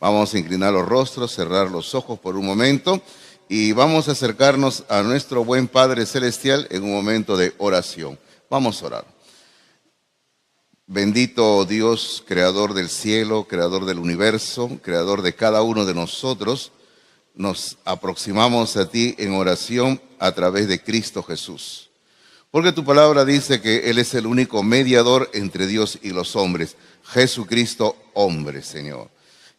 Vamos a inclinar los rostros, cerrar los ojos por un momento y vamos a acercarnos a nuestro buen Padre Celestial en un momento de oración. Vamos a orar. Bendito Dios, creador del cielo, creador del universo, creador de cada uno de nosotros, nos aproximamos a ti en oración a través de Cristo Jesús. Porque tu palabra dice que Él es el único mediador entre Dios y los hombres, Jesucristo hombre, Señor.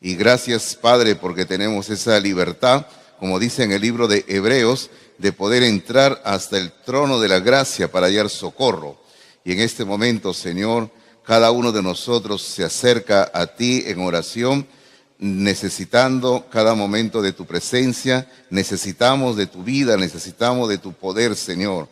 Y gracias, Padre, porque tenemos esa libertad, como dice en el libro de Hebreos, de poder entrar hasta el trono de la gracia para hallar socorro. Y en este momento, Señor, cada uno de nosotros se acerca a ti en oración, necesitando cada momento de tu presencia, necesitamos de tu vida, necesitamos de tu poder, Señor.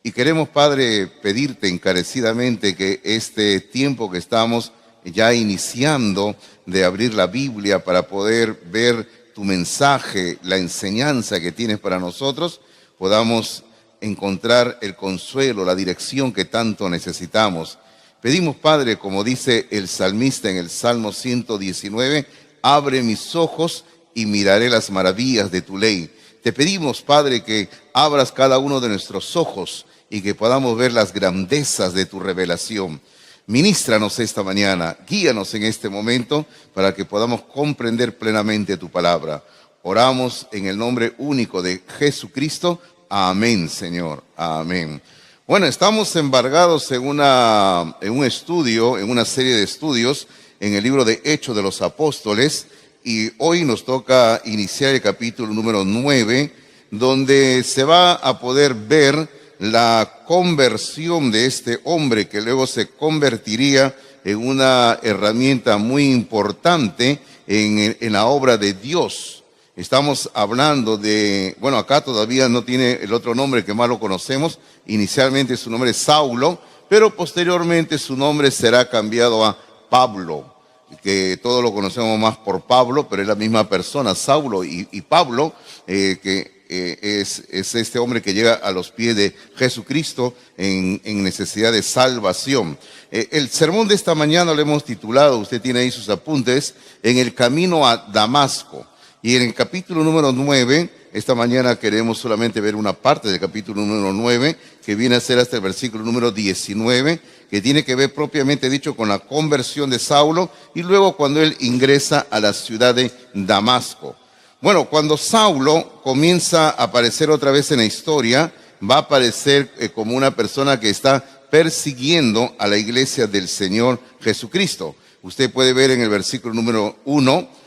Y queremos, Padre, pedirte encarecidamente que este tiempo que estamos ya iniciando de abrir la Biblia para poder ver tu mensaje, la enseñanza que tienes para nosotros, podamos encontrar el consuelo, la dirección que tanto necesitamos. Pedimos, Padre, como dice el salmista en el Salmo 119, abre mis ojos y miraré las maravillas de tu ley. Te pedimos, Padre, que abras cada uno de nuestros ojos y que podamos ver las grandezas de tu revelación. Ministranos esta mañana, guíanos en este momento para que podamos comprender plenamente tu palabra. Oramos en el nombre único de Jesucristo. Amén, Señor. Amén. Bueno, estamos embargados en un estudio, en una serie de estudios en el libro de Hechos de los Apóstoles, y hoy nos toca iniciar el capítulo número 9, donde se va a poder ver la conversión de este hombre que luego se convertiría en una herramienta muy importante en la obra de Dios. Estamos hablando de, bueno, acá todavía no tiene el otro nombre que más lo conocemos. Inicialmente su nombre es Saulo, pero posteriormente su nombre será cambiado a Pablo, que todos lo conocemos más por Pablo, pero es la misma persona, Saulo y Pablo, es este hombre que llega a los pies de Jesucristo en necesidad de salvación. El sermón de esta mañana lo hemos titulado, usted tiene ahí sus apuntes, En el camino a Damasco. Y en el capítulo número 9, esta mañana queremos solamente ver una parte del capítulo número 9, que viene a ser hasta el versículo número 19, que tiene que ver propiamente dicho con la conversión de Saulo y luego cuando él ingresa a la ciudad de Damasco. Bueno, cuando Saulo comienza a aparecer otra vez en la historia, va a aparecer como una persona que está persiguiendo a la iglesia del Señor Jesucristo. Usted puede ver en el versículo número 1,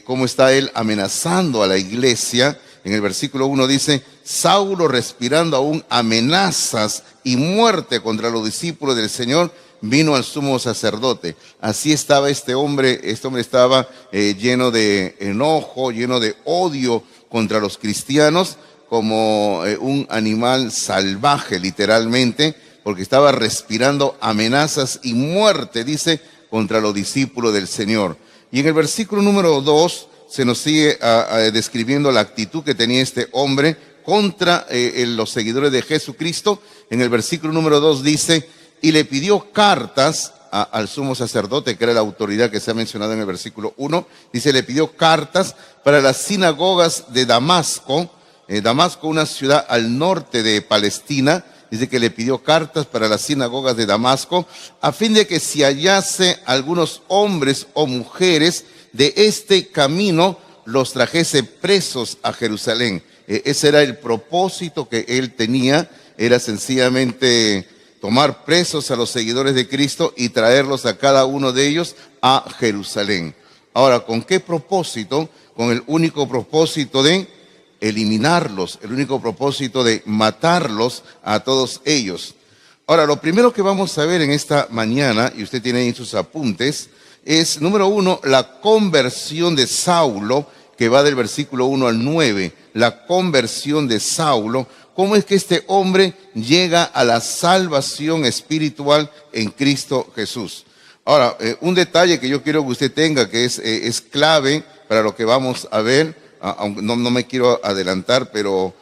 cómo está él amenazando a la iglesia. En el versículo 1 dice, Saulo respirando aún amenazas y muerte contra los discípulos del Señor, vino al sumo sacerdote. Así estaba este hombre estaba lleno de enojo, lleno de odio contra los cristianos, como un animal salvaje literalmente, porque estaba respirando amenazas y muerte, dice, contra los discípulos del Señor. Y en el versículo número 2 se nos sigue describiendo la actitud que tenía este hombre contra los seguidores de Jesucristo. En el versículo número 2 dice, y le pidió cartas al sumo sacerdote, que era la autoridad que se ha mencionado en el versículo 1. Dice, le pidió cartas para las sinagogas de Damasco. Damasco, una ciudad al norte de Palestina. Dice que le pidió cartas para las sinagogas de Damasco, a fin de que si hallase algunos hombres o mujeres de este camino, los trajese presos a Jerusalén. Ese era el propósito que él tenía, era sencillamente tomar presos a los seguidores de Cristo y traerlos a cada uno de ellos a Jerusalén. Ahora, ¿con qué propósito? Con el único propósito de eliminarlos, el único propósito de matarlos a todos ellos. Ahora, lo primero que vamos a ver en esta mañana, y usted tiene ahí sus apuntes, es, número 1, la conversión de Saulo, que va del versículo 1 al 9, la conversión de Saulo. ¿Cómo es que este hombre llega a la salvación espiritual en Cristo Jesús? Ahora, un detalle que yo quiero que usted tenga, que es clave para lo que vamos a ver, aunque no me quiero adelantar, pero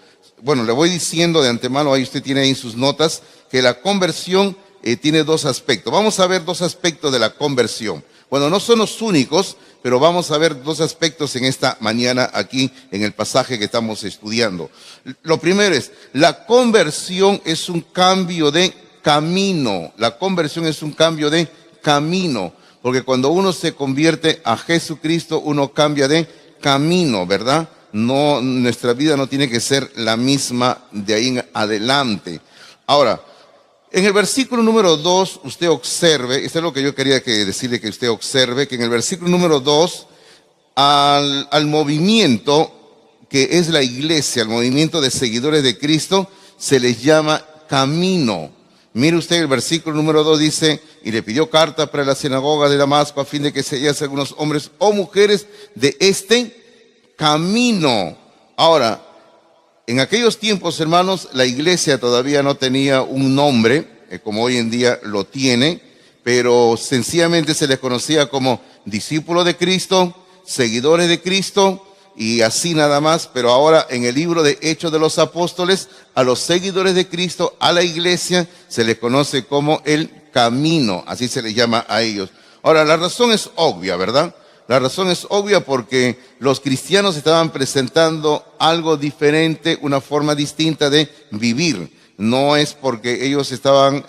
bueno, le voy diciendo de antemano, ahí usted tiene ahí sus notas, que la conversión tiene dos aspectos. Vamos a ver dos aspectos de la conversión. Bueno, no son los únicos, pero vamos a ver dos aspectos en esta mañana aquí en el pasaje que estamos estudiando. Lo primero es, la conversión es un cambio de camino. La conversión es un cambio de camino, porque cuando uno se convierte a Jesucristo, uno cambia de camino, ¿verdad? No, nuestra vida no tiene que ser la misma de ahí en adelante. Ahora, en el versículo número 2, usted observe, esto es lo que yo quería decirle que usted observe, que en el versículo número 2, al movimiento que es la iglesia, al movimiento de seguidores de Cristo, se les llama camino. Mire usted el versículo número 2 dice, y le pidió carta para la sinagoga de Damasco a fin de que se hallase algunos hombres o mujeres de este camino. Ahora, en aquellos tiempos, hermanos, la iglesia todavía no tenía un nombre, como hoy en día lo tiene, pero sencillamente se les conocía como discípulos de Cristo, seguidores de Cristo, y así nada más. Pero ahora en el libro de Hechos de los Apóstoles, a los seguidores de Cristo, a la iglesia, se les conoce como el camino, así se les llama a ellos. Ahora, la razón es obvia, ¿verdad? La razón es obvia porque los cristianos estaban presentando algo diferente, una forma distinta de vivir. No es porque ellos estaban,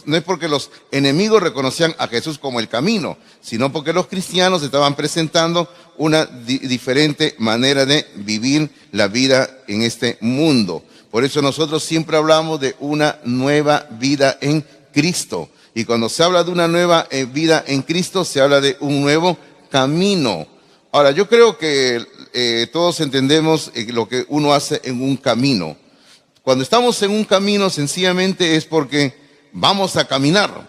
no es porque los enemigos reconocían a Jesús como el camino, sino porque los cristianos estaban presentando una diferente manera de vivir la vida en este mundo. Por eso nosotros siempre hablamos de una nueva vida en Cristo. Y cuando se habla de una nueva vida en Cristo, se habla de un nuevo camino. Ahora, yo creo que todos entendemos lo que uno hace en un camino. Cuando estamos en un camino, sencillamente es porque vamos a caminar.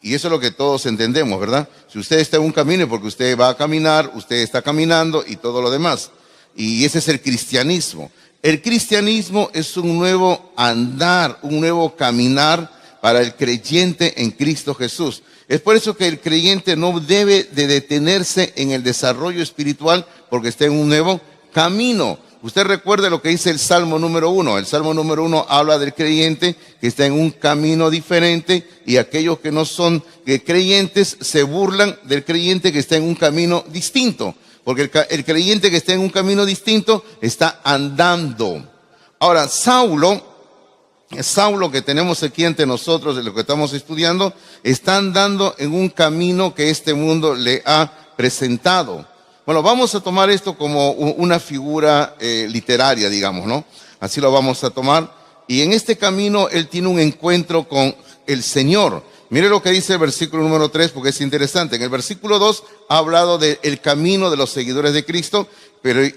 Y eso es lo que todos entendemos, ¿verdad? Si usted está en un camino es porque usted va a caminar, usted está caminando y todo lo demás. Y ese es el cristianismo. El cristianismo es un nuevo andar, un nuevo caminar para el creyente en Cristo Jesús. Es por eso que el creyente no debe de detenerse en el desarrollo espiritual porque está en un nuevo camino. Usted recuerde lo que dice el Salmo número 1. El Salmo número 1 habla del creyente que está en un camino diferente y aquellos que no son creyentes se burlan del creyente que está en un camino distinto. Porque el creyente que está en un camino distinto está andando. Ahora, Saulo que tenemos aquí ante nosotros, de lo que estamos estudiando, está andando en un camino que este mundo le ha presentado. Bueno, vamos a tomar esto como una figura literaria, digamos, ¿no? Así lo vamos a tomar. Y en este camino él tiene un encuentro con el Señor. Mire lo que dice el versículo número 3, porque es interesante. En el versículo 2 ha hablado del camino de los seguidores de Cristo,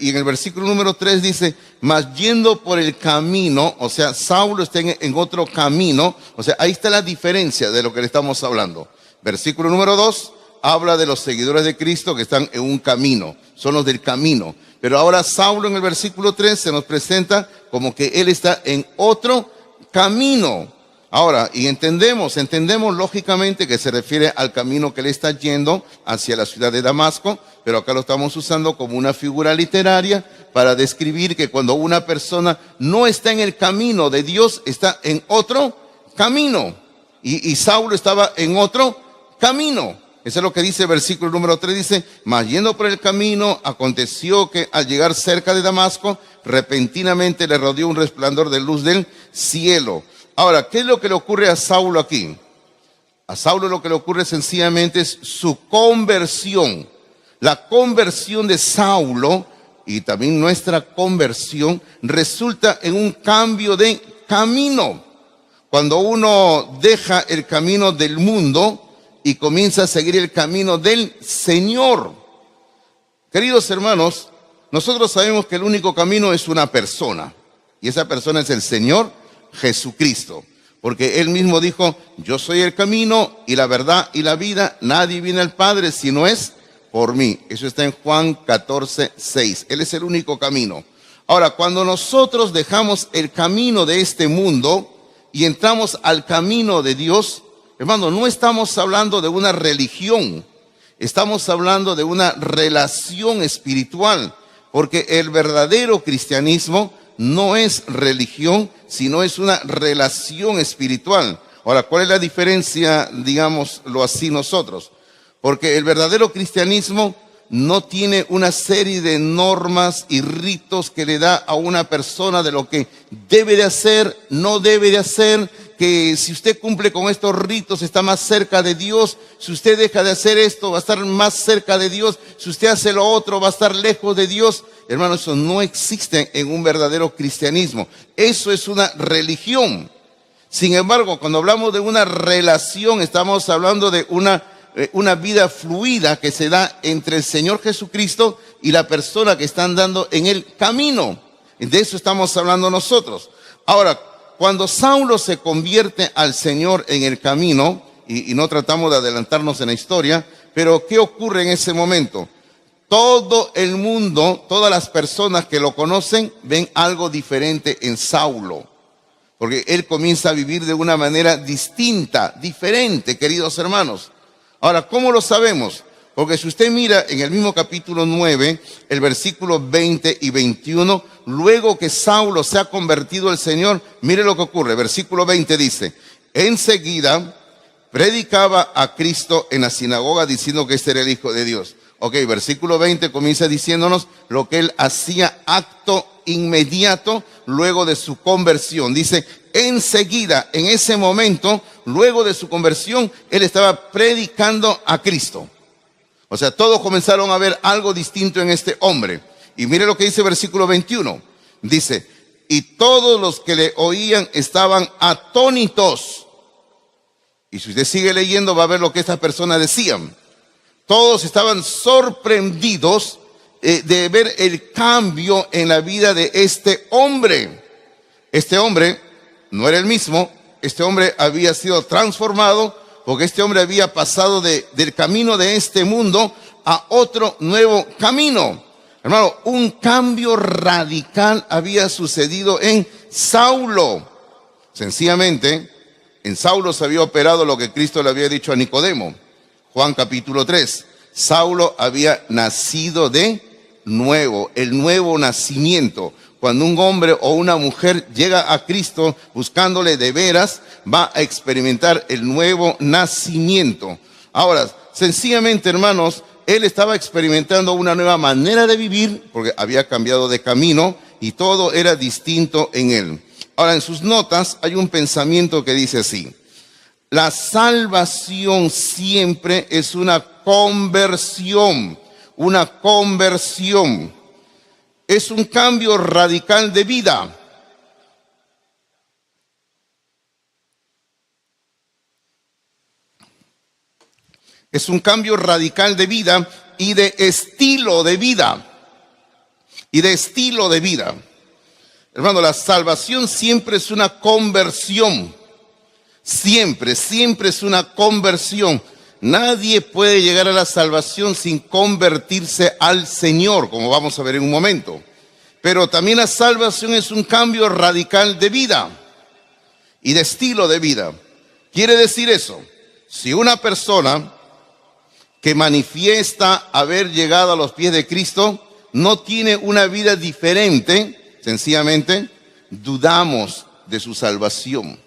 y en el versículo número 3 dice, mas yendo por el camino, o sea, Saulo está en otro camino, o sea, ahí está la diferencia de lo que le estamos hablando. Versículo número 2 habla de los seguidores de Cristo que están en un camino, son los del camino. Pero ahora Saulo en el versículo 3 se nos presenta como que él está en otro camino. Ahora, y entendemos lógicamente que se refiere al camino que él está yendo hacia la ciudad de Damasco, pero acá lo estamos usando como una figura literaria para describir que cuando una persona no está en el camino de Dios, está en otro camino. Y Saulo estaba en otro camino. Eso es lo que dice el versículo número 3, dice, mas yendo por el camino, aconteció que al llegar cerca de Damasco, repentinamente le rodeó un resplandor de luz del cielo. Ahora, ¿qué es lo que le ocurre a Saulo aquí? A Saulo lo que le ocurre sencillamente es su conversión. La conversión de Saulo y también nuestra conversión resulta en un cambio de camino. Cuando uno deja el camino del mundo y comienza a seguir el camino del Señor. Queridos hermanos, nosotros sabemos que el único camino es una persona. Y esa persona es el Señor Jesucristo. Porque Él mismo dijo, yo soy el camino y la verdad y la vida. Nadie viene al Padre si no es por mí. Eso está en Juan 14:6. Él es el único camino. Ahora, cuando nosotros dejamos el camino de este mundo y entramos al camino de Dios, hermano, no estamos hablando de una religión, estamos hablando de una relación espiritual, porque el verdadero cristianismo no es religión, sino es una relación espiritual. Ahora, ¿cuál es la diferencia, digámoslo así, nosotros? Porque el verdadero cristianismo no tiene una serie de normas y ritos que le da a una persona de lo que debe de hacer, no debe de hacer, que si usted cumple con estos ritos está más cerca de Dios, si usted deja de hacer esto va a estar más cerca de Dios, si usted hace lo otro va a estar lejos de Dios. Hermano, eso no existe en un verdadero cristianismo. Eso es una religión. Sin embargo, cuando hablamos de una relación, estamos hablando de una vida fluida que se da entre el Señor Jesucristo y la persona que está andando en el camino. De eso estamos hablando nosotros. Ahora, cuando Saulo se convierte al Señor en el camino, y no tratamos de adelantarnos en la historia, pero ¿qué ocurre en ese momento? Todo el mundo, todas las personas que lo conocen, ven algo diferente en Saulo. Porque él comienza a vivir de una manera distinta, diferente, queridos hermanos. Ahora, ¿cómo lo sabemos? Porque si usted mira en el mismo capítulo 9, el versículo 20 y 21, luego que Saulo se ha convertido al Señor, mire lo que ocurre. Versículo 20 dice, enseguida predicaba a Cristo en la sinagoga diciendo que este era el Hijo de Dios. Ok, versículo 20 comienza diciéndonos lo que él hacía acto inmediato luego de su conversión. Dice, enseguida, en ese momento, luego de su conversión, él estaba predicando a Cristo. O sea, todos comenzaron a ver algo distinto en este hombre. Y mire lo que dice versículo 21. Dice, y todos los que le oían estaban atónitos. Y si usted sigue leyendo va a ver lo que estas personas decían. Todos estaban sorprendidos de ver el cambio en la vida de este hombre. Este hombre no era el mismo. Este hombre había sido transformado porque este hombre había pasado del camino de este mundo a otro nuevo camino. Hermano, un cambio radical había sucedido en Saulo. Sencillamente, en Saulo se había operado lo que Cristo le había dicho a Nicodemo. Juan capítulo 3. Saulo había nacido de nuevo, el nuevo nacimiento. Cuando un hombre o una mujer llega a Cristo buscándole de veras, va a experimentar el nuevo nacimiento. Ahora, sencillamente, hermanos, él estaba experimentando una nueva manera de vivir porque había cambiado de camino y todo era distinto en él. Ahora, en sus notas hay un pensamiento que dice así: la salvación siempre es una conversión, es un cambio radical de vida. Es un cambio radical de vida y de estilo de vida. Hermano, la salvación siempre es una conversión. Siempre es una conversión. Nadie puede llegar a la salvación sin convertirse al Señor, como vamos a ver en un momento. Pero también la salvación es un cambio radical de vida y de estilo de vida. Quiere decir eso, si una persona que manifiesta haber llegado a los pies de Cristo no tiene una vida diferente, sencillamente dudamos de su salvación.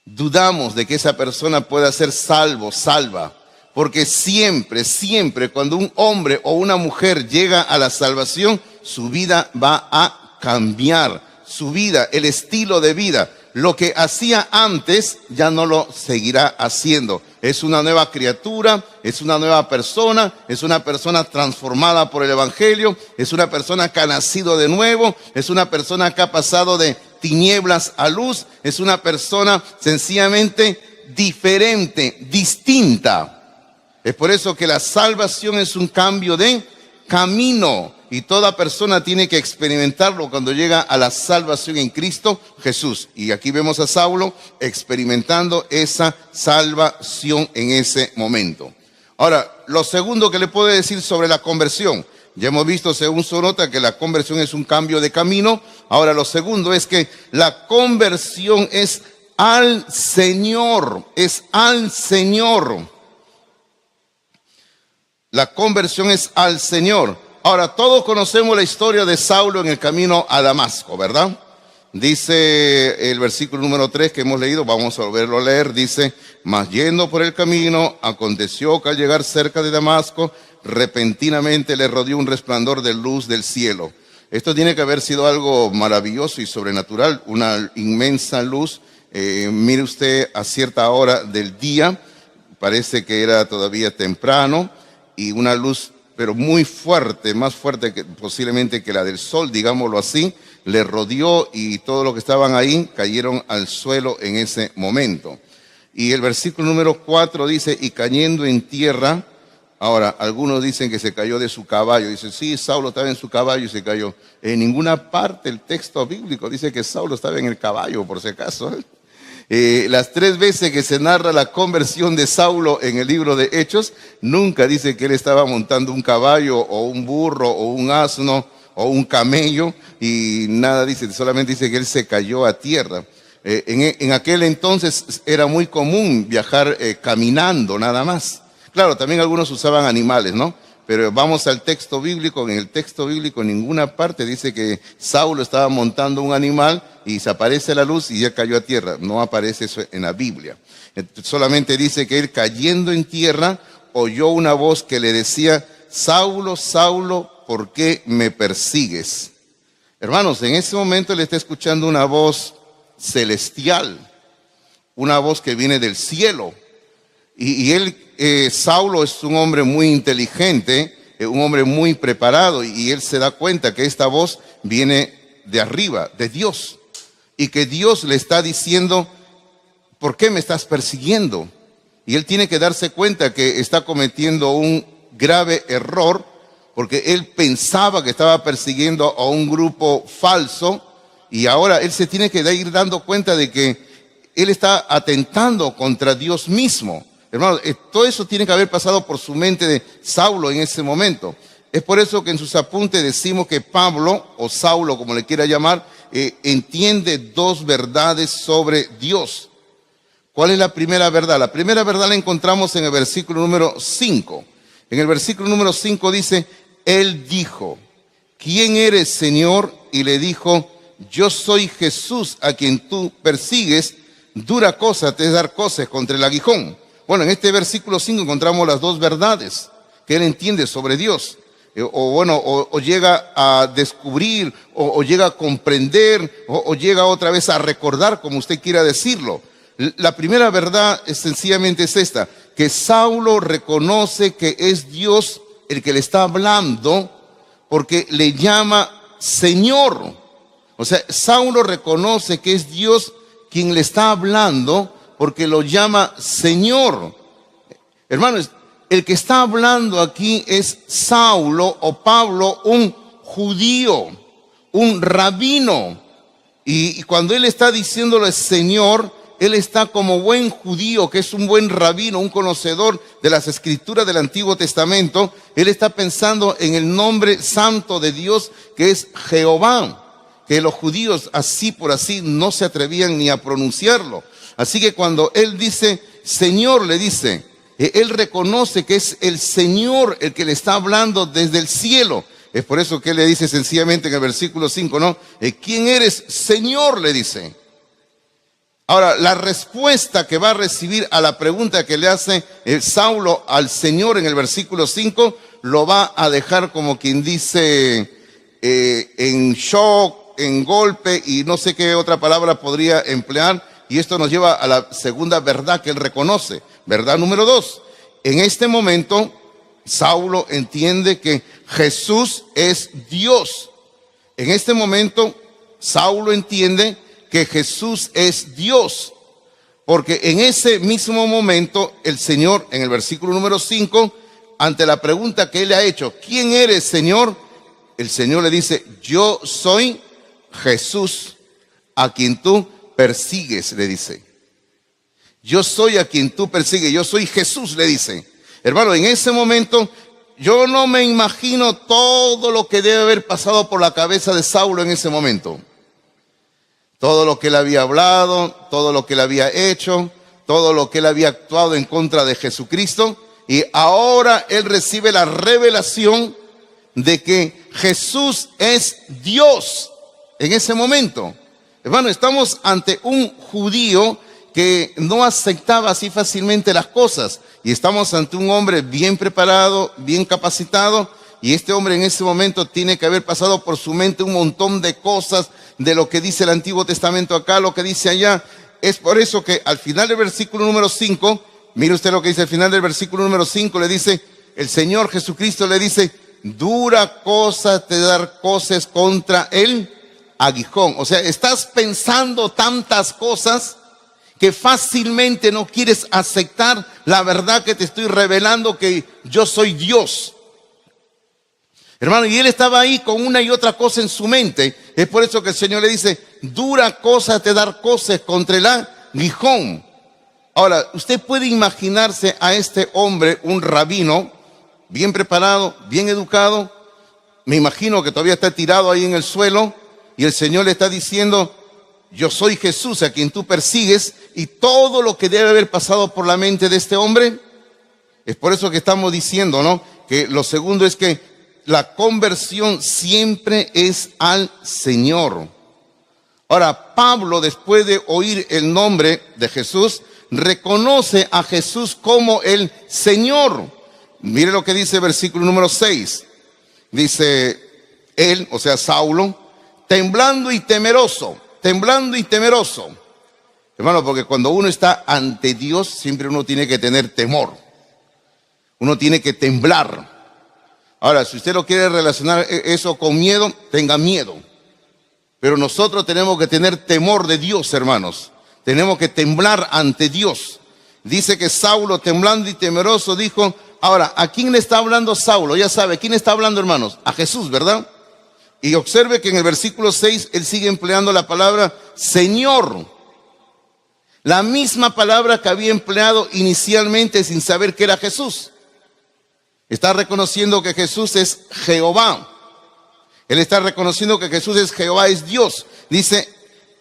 Dudamos de que esa persona pueda ser salva, porque siempre cuando un hombre o una mujer llega a la salvación, su vida va a cambiar, su vida, el estilo de vida. Lo que hacía antes ya no lo seguirá haciendo. Es una nueva criatura, es una nueva persona, es una persona transformada por el Evangelio, es una persona que ha nacido de nuevo, es una persona que ha pasado de tinieblas a luz, es una persona sencillamente diferente, distinta. Es por eso que la salvación es un cambio de camino y toda persona tiene que experimentarlo cuando llega a la salvación en Cristo Jesús. Y aquí vemos a Saulo experimentando esa salvación en ese momento. Ahora, lo segundo que le puedo decir sobre la conversión. Ya hemos visto, según su nota, que la conversión es un cambio de camino. Ahora, lo segundo es que la conversión es al Señor, La conversión es al Señor. Ahora, todos conocemos la historia de Saulo en el camino a Damasco, ¿verdad? Dice el versículo número 3 que hemos leído, vamos a volverlo a leer, dice: mas yendo por el camino, aconteció que al llegar cerca de Damasco, repentinamente le rodeó un resplandor de luz del cielo. Esto tiene que haber sido algo maravilloso y sobrenatural, una inmensa luz. Mire usted, a cierta hora del día, parece que era todavía temprano, y una luz pero muy fuerte, más fuerte que posiblemente que la del sol, digámoslo así, le rodeó y todos los que estaban ahí cayeron al suelo en ese momento. Y el versículo número 4 dice: y cayendo en tierra. Ahora, algunos dicen que se cayó de su caballo. Dicen, sí, Saulo estaba en su caballo y se cayó. En ninguna parte el texto bíblico dice que Saulo estaba en el caballo, por si acaso. Las 3 veces que se narra la conversión de Saulo en el libro de Hechos, nunca dice que él estaba montando un caballo o un burro o un asno o un camello, y nada dice, solamente dice que él se cayó a tierra. En aquel entonces era muy común viajar caminando nada más. Claro, también algunos usaban animales, ¿no? Pero vamos al texto bíblico. En el texto bíblico en ninguna parte dice que Saulo estaba montando un animal y se aparece la luz y ya cayó a tierra. No aparece eso en la Biblia. Solamente dice que él, cayendo en tierra, oyó una voz que le decía: Saulo, Saulo, ¿por qué me persigues? Hermanos, en ese momento él está escuchando una voz celestial, una voz que viene del cielo. Y él, Saulo, es un hombre muy inteligente, un hombre muy preparado, y él se da cuenta que esta voz viene de arriba, de Dios, y que Dios le está diciendo: ¿por qué me estás persiguiendo? Y él tiene que darse cuenta que está cometiendo un grave error, porque él pensaba que estaba persiguiendo a un grupo falso, y ahora él se tiene que ir dando cuenta de que él está atentando contra Dios mismo. Hermanos, todo eso tiene que haber pasado por su mente de Saulo en ese momento. Es por eso que en sus apuntes decimos que Pablo, o Saulo como le quiera llamar, entiende 2 verdades sobre Dios. ¿Cuál es la primera verdad? La primera verdad la encontramos en el versículo número 5. En el versículo número 5 dice: él dijo: ¿quién eres, Señor? Y le dijo: yo soy Jesús a quien tú persigues. Dura cosa te es dar coces contra el aguijón. Bueno, en este versículo 5 encontramos las 2 verdades que él entiende sobre Dios. O llega a descubrir, o llega a comprender, o llega otra vez a recordar, como usted quiera decirlo. La primera verdad sencillamente es esta: que Saulo reconoce que es Dios el que le está hablando, porque le llama Señor. O sea, Saulo reconoce que es Dios quien le está hablando, porque lo llama Señor. Hermanos, el que está hablando aquí es Saulo o Pablo, un judío, un rabino. Y cuando él está diciéndole Señor, él está como buen judío, que es un buen rabino, un conocedor de las escrituras del Antiguo Testamento. Él está pensando en el nombre santo de Dios, que es Jehová, que los judíos así por así no se atrevían ni a pronunciarlo. Así que cuando él dice Señor, le dice, él reconoce que es el Señor el que le está hablando desde el cielo. Es por eso que él le dice sencillamente en el versículo 5, ¿no? ¿Quién eres, Señor? Le dice. Ahora, la respuesta que va a recibir a la pregunta que le hace Saulo al Señor en el versículo 5, lo va a dejar como quien dice en shock, en golpe, y no sé qué otra palabra podría emplear. Y esto nos lleva a la segunda verdad que él reconoce. Verdad número 2. En este momento, Saulo entiende que Jesús es Dios. En este momento, Saulo entiende que Jesús es Dios. Porque en ese mismo momento, el Señor, en el versículo número 5, ante la pregunta que él le ha hecho, ¿quién eres, Señor? El Señor le dice: yo soy Jesús a quien tú persigues, le dice. Yo soy a quien tú persigues, yo soy Jesús, le dice. Hermano, en ese momento yo no me imagino todo lo que debe haber pasado por la cabeza de Saulo en ese momento. Todo lo que él había hablado, todo lo que él había hecho, todo lo que él había actuado en contra de Jesucristo. Y ahora él recibe la revelación de que Jesús es Dios en ese momento. Hermano, estamos ante un judío que no aceptaba así fácilmente las cosas. Y estamos ante un hombre bien preparado, bien capacitado. Y este hombre en ese momento tiene que haber pasado por su mente un montón de cosas de lo que dice el Antiguo Testamento acá, lo que dice allá. Es por eso que al final del versículo número 5, mire usted lo que dice al final del versículo número 5, le dice, el Señor Jesucristo le dice, dura cosa te dar cosas contra el aguijón. O sea, estás pensando tantas cosas que fácilmente no quieres aceptar la verdad que te estoy revelando, que yo soy Dios. Hermano, y él estaba ahí con una y otra cosa en su mente. Es por eso que el Señor le dice, dura cosa te dar cosas contra el aguijón. Ahora, usted puede imaginarse a este hombre, un rabino, bien preparado, bien educado. Me imagino que todavía está tirado ahí en el suelo y el Señor le está diciendo, yo soy Jesús a quien tú persigues, y todo lo que debe haber pasado por la mente de este hombre. Es por eso que estamos diciendo, ¿no? Que lo segundo es que la conversión siempre es al Señor. Ahora, Pablo, después de oír el nombre de Jesús, reconoce a Jesús como el Señor. Mire lo que dice el versículo número 6. Dice él, o sea, Saulo, temblando y temeroso. Hermano, porque cuando uno está ante Dios, siempre uno tiene que tener temor. Uno tiene que temblar. Ahora, si usted lo quiere relacionar eso con miedo, tenga miedo. Pero nosotros tenemos que tener temor de Dios, hermanos. Tenemos que temblar ante Dios. Dice que Saulo, temblando y temeroso, dijo, ahora, ¿a quién le está hablando Saulo? Ya sabe, ¿quién está hablando, hermanos? A Jesús, ¿verdad? Y observe que en el versículo 6, él sigue empleando la palabra Señor. La misma palabra que había empleado inicialmente sin saber que era Jesús. Está reconociendo que Jesús es Jehová. Él está reconociendo que Jesús es Jehová, es Dios. Dice,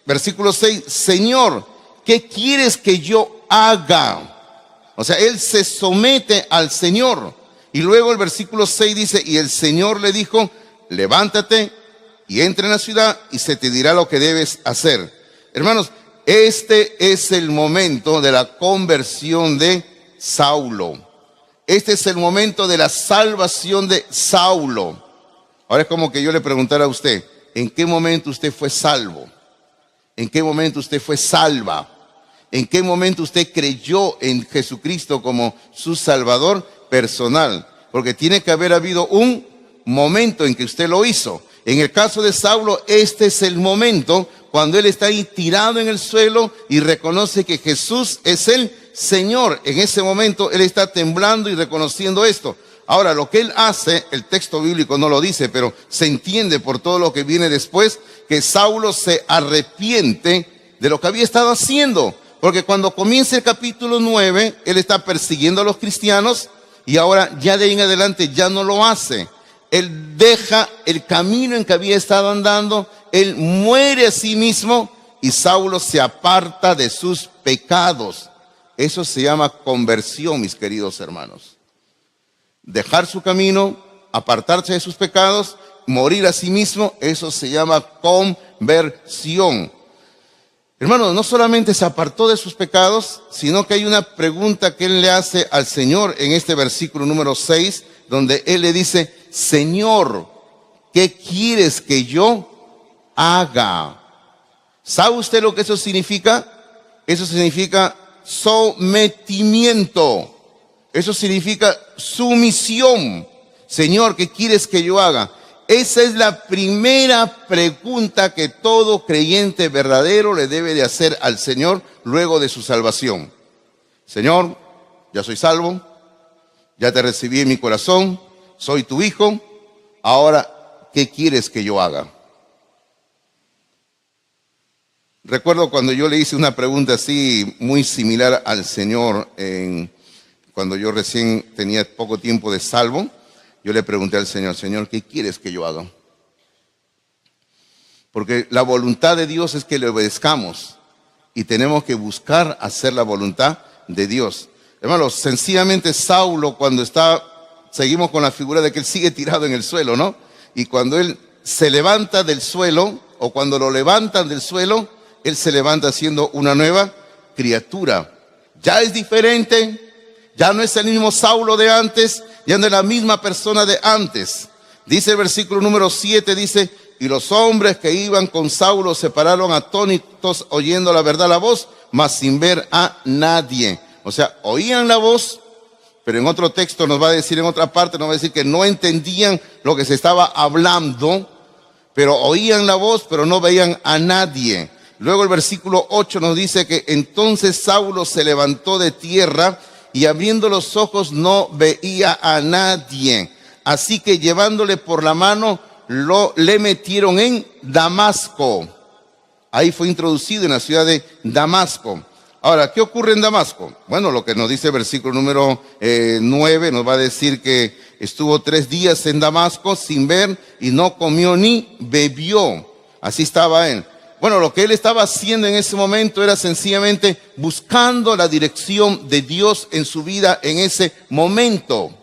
versículo 6, Señor, ¿qué quieres que yo haga? O sea, él se somete al Señor. Y luego el versículo 6 dice, y el Señor le dijo, levántate y entra en la ciudad y se te dirá lo que debes hacer. Hermanos, este es el momento de la conversión de Saulo. Este es el momento de la salvación de Saulo. Ahora es como que yo le preguntara a usted, ¿en qué momento usted fue salvo? ¿En qué momento usted fue salva? ¿En qué momento usted creyó en Jesucristo como su Salvador personal? Porque tiene que haber habido un momento en que usted lo hizo. En el caso de Saulo, este es el momento cuando él está ahí tirado en el suelo y reconoce que Jesús es el Señor. En ese momento él está temblando y reconociendo esto. Ahora, lo que él hace, el texto bíblico no lo dice, pero se entiende por todo lo que viene después, que Saulo se arrepiente de lo que había estado haciendo. Porque cuando comienza el capítulo 9, él está persiguiendo a los cristianos y ahora ya de ahí en adelante ya no lo hace. Él deja el camino en que había estado andando, él muere a sí mismo y Saulo se aparta de sus pecados. Eso se llama conversión, mis queridos hermanos. Dejar su camino, apartarse de sus pecados, morir a sí mismo, eso se llama conversión. Hermanos, no solamente se apartó de sus pecados, sino que hay una pregunta que él le hace al Señor en este versículo número 6, donde él le dice, Señor, ¿qué quieres que yo haga? ¿Sabe usted lo que eso significa? Eso significa sometimiento. Eso significa sumisión. Señor, ¿qué quieres que yo haga? Esa es la primera pregunta que todo creyente verdadero le debe de hacer al Señor luego de su salvación. Señor, ya soy salvo, ya te recibí en mi corazón, soy tu hijo, ahora, ¿qué quieres que yo haga? Recuerdo cuando yo le hice una pregunta así muy similar al Señor cuando yo recién tenía poco tiempo de salvo. Yo le pregunté al Señor, Señor, ¿qué quieres que yo haga? Porque la voluntad de Dios es que le obedezcamos y tenemos que buscar hacer la voluntad de Dios. Hermanos, sencillamente Saulo seguimos con la figura de que él sigue tirado en el suelo, ¿no? Y cuando él se levanta del suelo, o cuando lo levantan del suelo, él se levanta siendo una nueva criatura. Ya es diferente, ya no es el mismo Saulo de antes, ya no es la misma persona de antes. Dice el versículo número 7, dice: y los hombres que iban con Saulo se pararon atónitos oyendo la verdad la voz, mas sin ver a nadie. O sea, oían la voz, pero en otro texto nos va a decir, en otra parte nos va a decir que no entendían lo que se estaba hablando, pero oían la voz, pero no veían a nadie. Luego el versículo 8 nos dice que entonces Saulo se levantó de tierra y abriendo los ojos no veía a nadie. Así que llevándole por la mano, le metieron en Damasco. Ahí fue introducido en la ciudad de Damasco. Ahora, ¿qué ocurre en Damasco? Bueno, lo que nos dice el versículo número 9 nos va a decir que estuvo 3 días en Damasco sin ver y no comió ni bebió. Así estaba él. Bueno, lo que él estaba haciendo en ese momento era sencillamente buscando la dirección de Dios en su vida en ese momento.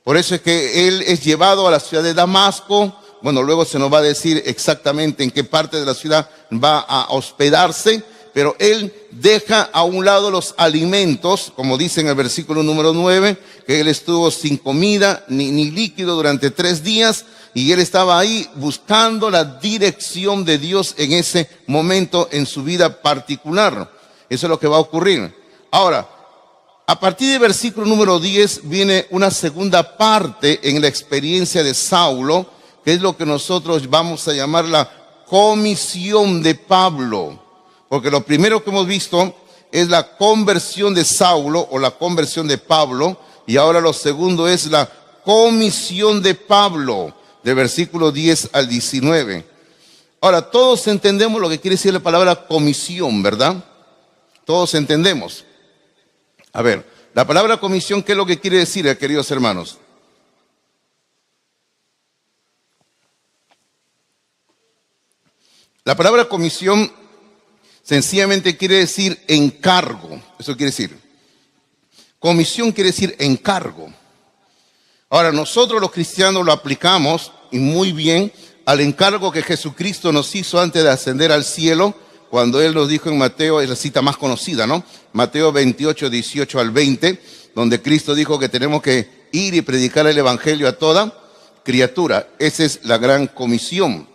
Por eso es que él es llevado a la ciudad de Damasco. Bueno, luego se nos va a decir exactamente en qué parte de la ciudad va a hospedarse, pero él deja a un lado los alimentos, como dice en el versículo número 9, que él estuvo sin comida ni líquido durante 3 días, y él estaba ahí buscando la dirección de Dios en ese momento en su vida particular. Eso es lo que va a ocurrir. Ahora, a partir del versículo número 10 viene una segunda parte en la experiencia de Saulo, que es lo que nosotros vamos a llamar la comisión de Pablo. Porque lo primero que hemos visto es la conversión de Saulo o la conversión de Pablo, y ahora lo segundo es la comisión de Pablo, de versículo 10 al 19. Ahora, todos entendemos lo que quiere decir la palabra comisión, ¿verdad? Todos entendemos. A ver, la palabra comisión, ¿qué es lo que quiere decir, queridos hermanos? La palabra comisión sencillamente quiere decir encargo. Eso quiere decir. Comisión quiere decir encargo. Ahora, nosotros los cristianos lo aplicamos, y muy bien, al encargo que Jesucristo nos hizo antes de ascender al cielo, cuando Él nos dijo en Mateo, es la cita más conocida, ¿no? Mateo 28, 18 al 20, donde Cristo dijo que tenemos que ir y predicar el evangelio a toda criatura. Esa es la gran comisión.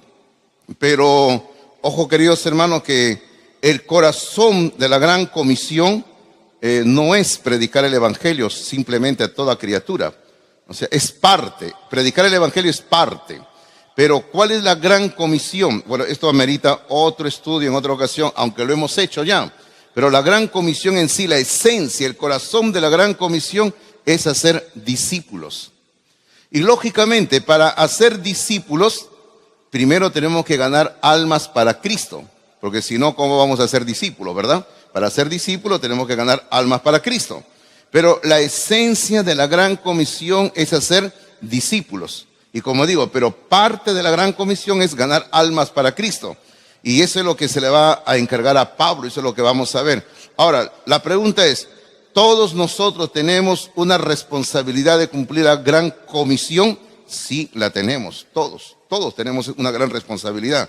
Pero, ojo queridos hermanos, que el corazón de la gran comisión no es predicar el evangelio simplemente a toda criatura. O sea, es parte. Predicar el evangelio es parte. Pero, ¿cuál es la gran comisión? Bueno, esto amerita otro estudio en otra ocasión, aunque lo hemos hecho ya. Pero la gran comisión en sí, la esencia, el corazón de la gran comisión es hacer discípulos. Y lógicamente, para hacer discípulos, primero tenemos que ganar almas para Cristo. Porque si no, ¿cómo vamos a ser discípulos, verdad? Para ser discípulos tenemos que ganar almas para Cristo. Pero la esencia de la gran comisión es hacer discípulos. Y como digo, pero parte de la gran comisión es ganar almas para Cristo. Y eso es lo que se le va a encargar a Pablo, eso es lo que vamos a ver. Ahora, la pregunta es, ¿todos nosotros tenemos una responsabilidad de cumplir la gran comisión? Sí, la tenemos, todos tenemos una gran responsabilidad.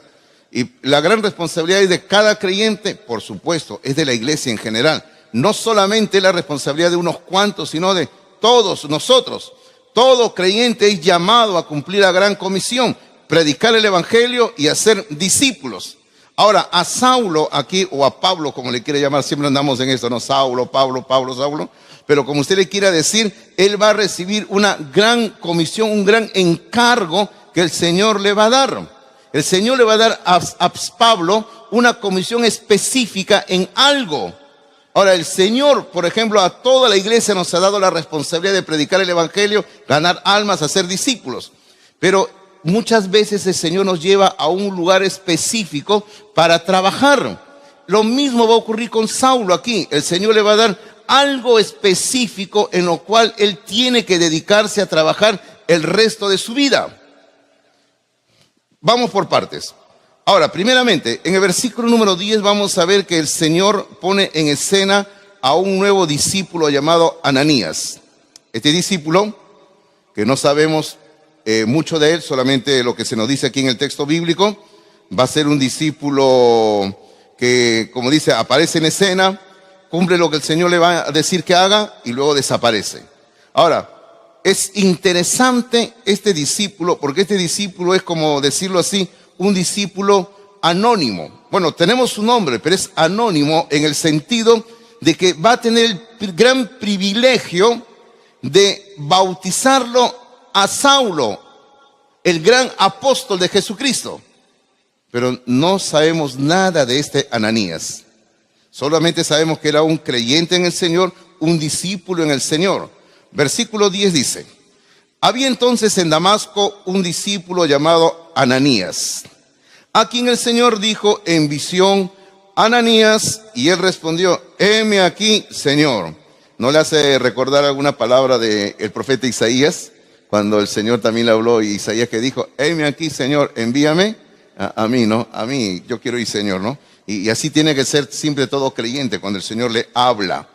Y la gran responsabilidad es de cada creyente, por supuesto, es de la iglesia en general. No solamente es la responsabilidad de unos cuantos, sino de todos nosotros. Todo creyente es llamado a cumplir la gran comisión, predicar el evangelio y hacer discípulos. Ahora, a Saulo aquí, o a Pablo, como le quiere llamar, siempre andamos en esto, ¿no? Saulo, Pablo, Saulo. Pero como usted le quiera decir, él va a recibir una gran comisión, un gran encargo que el Señor le va a dar. El Señor le va a dar a Pablo una comisión específica en algo. Ahora, el Señor, por ejemplo, a toda la iglesia nos ha dado la responsabilidad de predicar el evangelio, ganar almas, hacer discípulos. Pero muchas veces el Señor nos lleva a un lugar específico para trabajar. Lo mismo va a ocurrir con Saulo aquí. El Señor le va a dar algo específico en lo cual él tiene que dedicarse a trabajar el resto de su vida. Vamos por partes. Ahora, primeramente, en el versículo número 10 vamos a ver que el Señor pone en escena a un nuevo discípulo llamado Ananías. Este discípulo, que no sabemos mucho de él, solamente lo que se nos dice aquí en el texto bíblico, va a ser un discípulo que, como dice, aparece en escena, cumple lo que el Señor le va a decir que haga y luego desaparece. Ahora, es interesante este discípulo, porque este discípulo es, como decirlo así, un discípulo anónimo. Bueno, tenemos su nombre, pero es anónimo en el sentido de que va a tener el gran privilegio de bautizarlo a Saulo, el gran apóstol de Jesucristo. Pero no sabemos nada de este Ananías. Solamente sabemos que era un creyente en el Señor, un discípulo en el Señor. Versículo 10 dice: había entonces en Damasco un discípulo llamado Ananías, a quien el Señor dijo en visión: Ananías, y él respondió: heme aquí, Señor. ¿No le hace recordar alguna palabra del profeta Isaías? Cuando el Señor también le habló, y Isaías que dijo: heme aquí, Señor, envíame a mí, ¿no? A mí, yo quiero ir, Señor, ¿no? Y así tiene que ser siempre todo creyente cuando el Señor le habla.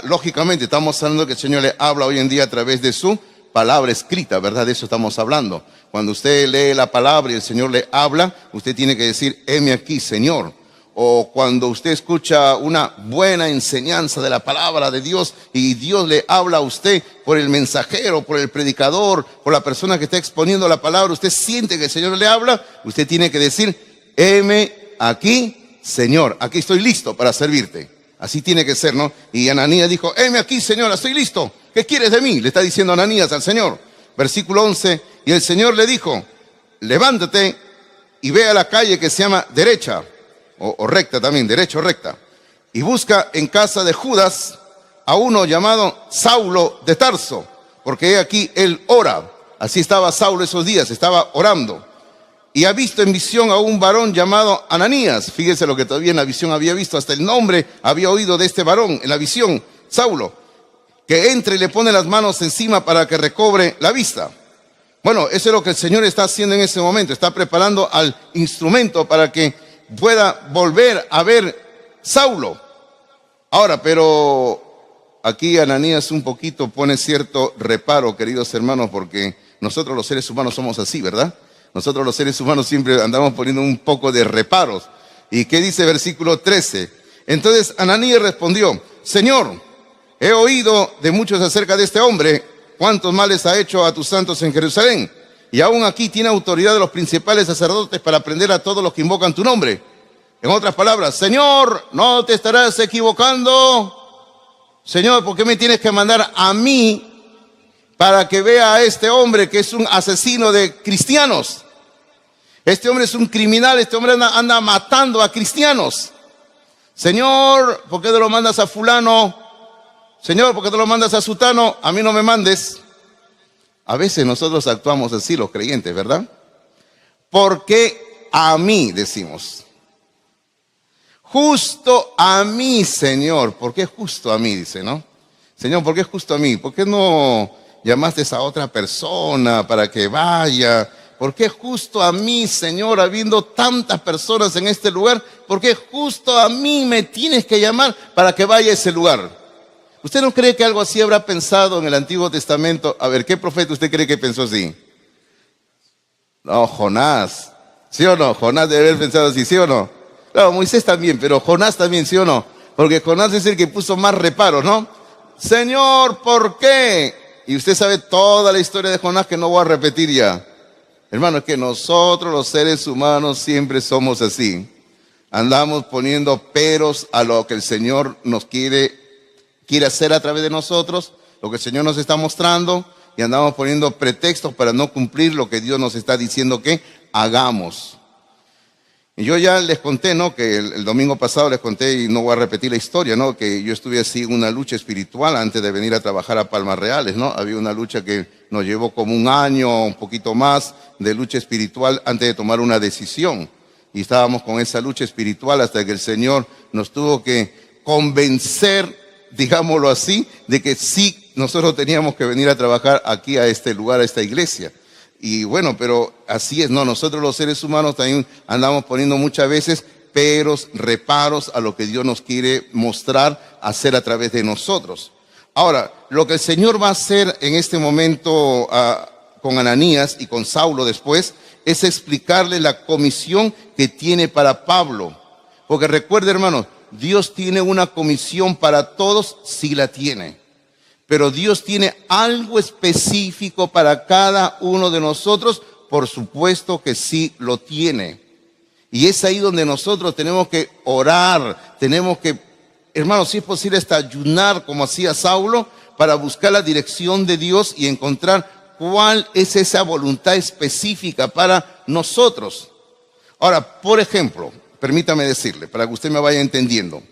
Lógicamente estamos hablando que el Señor le habla hoy en día a través de su palabra escrita, ¿verdad? De eso estamos hablando. Cuando usted lee la palabra y el Señor le habla, usted tiene que decir: heme aquí, Señor. O cuando usted escucha una buena enseñanza de la palabra de Dios y Dios le habla a usted por el mensajero, por el predicador, por la persona que está exponiendo la palabra, usted siente que el Señor le habla, usted tiene que decir: heme aquí, Señor, aquí estoy listo para servirte. Así tiene que ser, ¿no? Y Ananías dijo: heme aquí, Señor, estoy listo. ¿Qué quieres de mí?, le está diciendo Ananías al Señor. Versículo 11, y el Señor le dijo: levántate y ve a la calle que se llama derecha, o recta también, derecha o recta, y busca en casa de Judas a uno llamado Saulo de Tarso, porque he aquí él ora. Así estaba Saulo esos días, estaba orando. Y ha visto en visión a un varón llamado Ananías. Fíjese lo que todavía en la visión había visto, hasta el nombre había oído de este varón en la visión, Saulo, que entre y le pone las manos encima para que recobre la vista. Bueno, eso es lo que el Señor está haciendo en ese momento, está preparando al instrumento para que pueda volver a ver Saulo. Ahora, pero aquí Ananías un poquito pone cierto reparo, queridos hermanos, porque nosotros los seres humanos somos así, ¿verdad? Nosotros los seres humanos siempre andamos poniendo un poco de reparos. ¿Y qué dice versículo 13? Entonces Ananías respondió: Señor, he oído de muchos acerca de este hombre, cuántos males ha hecho a tus santos en Jerusalén. Y aún aquí tiene autoridad de los principales sacerdotes para prender a todos los que invocan tu nombre. En otras palabras: Señor, no te estarás equivocando. Señor, ¿por qué me tienes que mandar a mí para que vea a este hombre que es un asesino de cristianos? Este hombre es un criminal, este hombre anda matando a cristianos. Señor, ¿por qué no lo mandas a fulano? Señor, ¿por qué no lo mandas a sutano? A mí no me mandes. A veces nosotros actuamos así, los creyentes, ¿verdad? ¿Por qué a mí?, decimos. Justo a mí, Señor. ¿Por qué justo a mí?, dice, ¿no? Señor, ¿por qué justo a mí? ¿Por qué no llamaste a otra persona para que vaya? ¿Por qué justo a mí, Señor, habiendo tantas personas en este lugar? ¿Por qué justo a mí me tienes que llamar para que vaya a ese lugar? ¿Usted no cree que algo así habrá pensado en el Antiguo Testamento? A ver, ¿qué profeta usted cree que pensó así? No, Jonás. ¿Sí o no? Jonás debe haber pensado así, ¿sí o no? Claro, Moisés también, pero Jonás también, ¿sí o no? Porque Jonás es el que puso más reparos, ¿no? Señor, ¿por qué? Y usted sabe toda la historia de Jonás, que no voy a repetir ya. Hermano, es que nosotros los seres humanos siempre somos así. Andamos poniendo peros a lo que el Señor nos quiere hacer a través de nosotros, lo que el Señor nos está mostrando, y andamos poniendo pretextos para no cumplir lo que Dios nos está diciendo que hagamos. Y yo ya les conté, ¿no?, que el domingo pasado les conté, y no voy a repetir la historia, ¿no?, que yo estuve así en una lucha espiritual antes de venir a trabajar a Palmas Reales, ¿no? Había una lucha que nos llevó como un año, un poquito más, de lucha espiritual antes de tomar una decisión. Y estábamos con esa lucha espiritual hasta que el Señor nos tuvo que convencer, digámoslo así, de que sí, nosotros teníamos que venir a trabajar aquí a este lugar, a esta iglesia. Y bueno, pero así es, ¿no? Nosotros los seres humanos también andamos poniendo muchas veces peros, reparos a lo que Dios nos quiere mostrar, hacer a través de nosotros. Ahora, lo que el Señor va a hacer en este momento con Ananías y con Saulo después, es explicarle la comisión que tiene para Pablo. Porque recuerde, hermanos, Dios tiene una comisión para todos, sí la tiene. Pero Dios tiene algo específico para cada uno de nosotros, por supuesto que sí lo tiene. Y es ahí donde nosotros tenemos que orar, tenemos que, hermanos, si es posible hasta ayunar como hacía Saulo, para buscar la dirección de Dios y encontrar cuál es esa voluntad específica para nosotros. Ahora, por ejemplo, permítame decirle, para que usted me vaya entendiendo.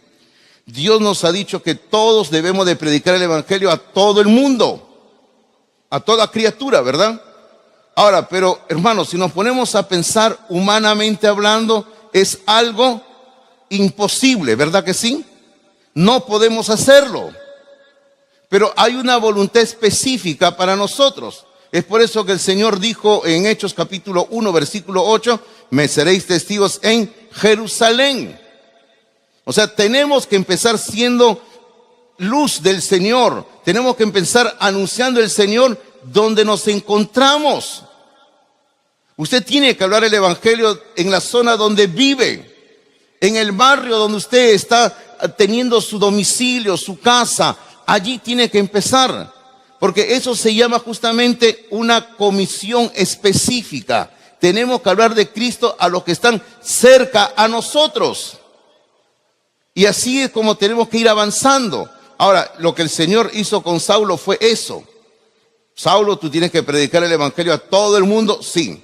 Dios nos ha dicho que todos debemos de predicar el evangelio a todo el mundo, a toda criatura, ¿verdad? Ahora, pero hermanos, si nos ponemos a pensar humanamente hablando, es algo imposible, ¿verdad que sí? No podemos hacerlo. Pero hay una voluntad específica para nosotros. Es por eso que el Señor dijo en Hechos capítulo 1, versículo 8, me seréis testigos en Jerusalén. O sea, tenemos que empezar siendo luz del Señor. Tenemos que empezar anunciando el Señor donde nos encontramos. Usted tiene que hablar el evangelio en la zona donde vive, en el barrio donde usted está teniendo su domicilio, su casa. Allí tiene que empezar, porque eso se llama justamente una comisión específica. Tenemos que hablar de Cristo a los que están cerca a nosotros. Y así es como tenemos que ir avanzando. Ahora, lo que el Señor hizo con Saulo fue eso. Saulo, tú tienes que predicar el evangelio a todo el mundo, sí.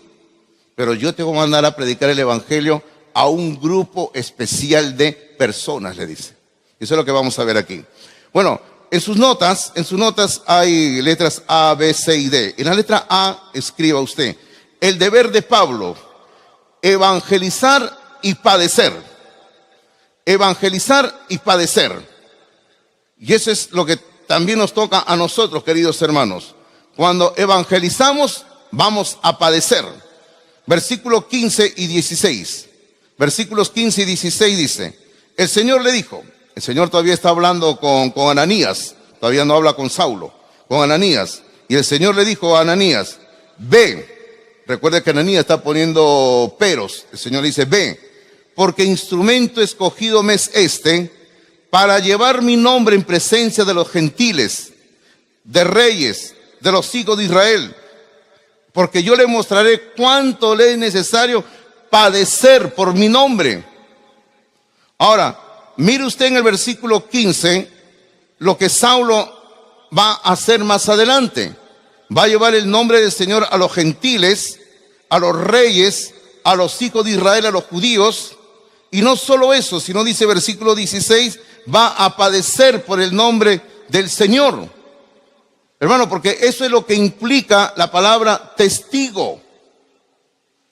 Pero yo te voy a mandar a predicar el evangelio a un grupo especial de personas, le dice. Eso es lo que vamos a ver aquí. Bueno, en sus notas hay letras A, B, C y D. En la letra A escriba usted, el deber de Pablo, evangelizar y padecer. Evangelizar y padecer. Y eso es lo que también nos toca a nosotros, queridos hermanos. Cuando evangelizamos, vamos a padecer. Versículos 15 y 16. Versículos 15 y 16 dice, el Señor le dijo, el Señor todavía está hablando con Ananías, todavía no habla con Saulo, con Ananías. Y el Señor le dijo a Ananías, ve. Recuerde que Ananías está poniendo peros. El Señor le dice, ve, porque instrumento escogido me es este para llevar mi nombre en presencia de los gentiles, de reyes, de los hijos de Israel. Porque yo le mostraré cuánto le es necesario padecer por mi nombre. Ahora, mire usted en el versículo 15 lo que Saulo va a hacer más adelante. Va a llevar el nombre del Señor a los gentiles, a los reyes, a los hijos de Israel, a los judíos. Y no solo eso, sino dice versículo 16, va a padecer por el nombre del Señor. Hermano, porque eso es lo que implica la palabra testigo.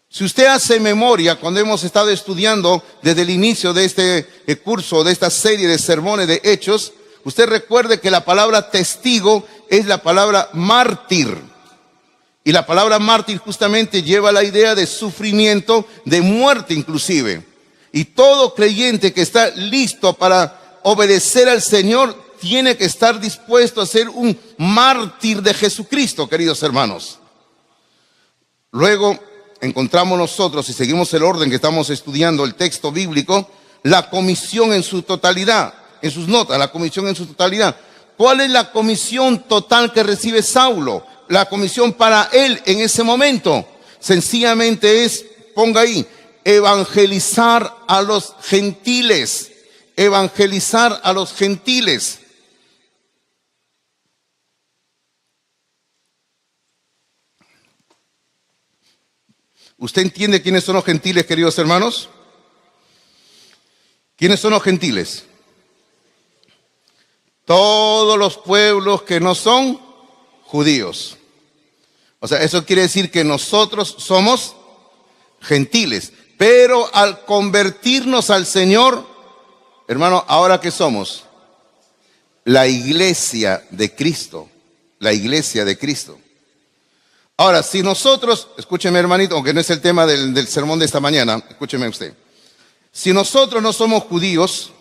Si usted hace memoria, cuando hemos estado estudiando desde el inicio de este curso, de esta serie de sermones de Hechos, usted recuerde que la palabra testigo es la palabra mártir. Y la palabra mártir justamente lleva la idea de sufrimiento, de muerte inclusive. Y todo creyente que está listo para obedecer al Señor tiene que estar dispuesto a ser un mártir de Jesucristo, queridos hermanos. Luego encontramos nosotros, si seguimos el orden que estamos estudiando, el texto bíblico, la comisión en su totalidad, en sus notas, la comisión en su totalidad. ¿Cuál es la comisión total que recibe Saulo? La comisión para él en ese momento, sencillamente es, ponga ahí, evangelizar a los gentiles. Evangelizar a los gentiles. ¿Usted entiende quiénes son los gentiles, queridos hermanos? ¿Quiénes son los gentiles? Todos los pueblos que no son judíos. O sea, eso quiere decir que nosotros somos gentiles. Pero al convertirnos al Señor, hermano, ¿ahora qué somos? La iglesia de Cristo. La iglesia de Cristo. Ahora, si nosotros, escúcheme hermanito, aunque no es el tema del sermón de esta mañana, escúcheme usted. Si nosotros no somos judíos,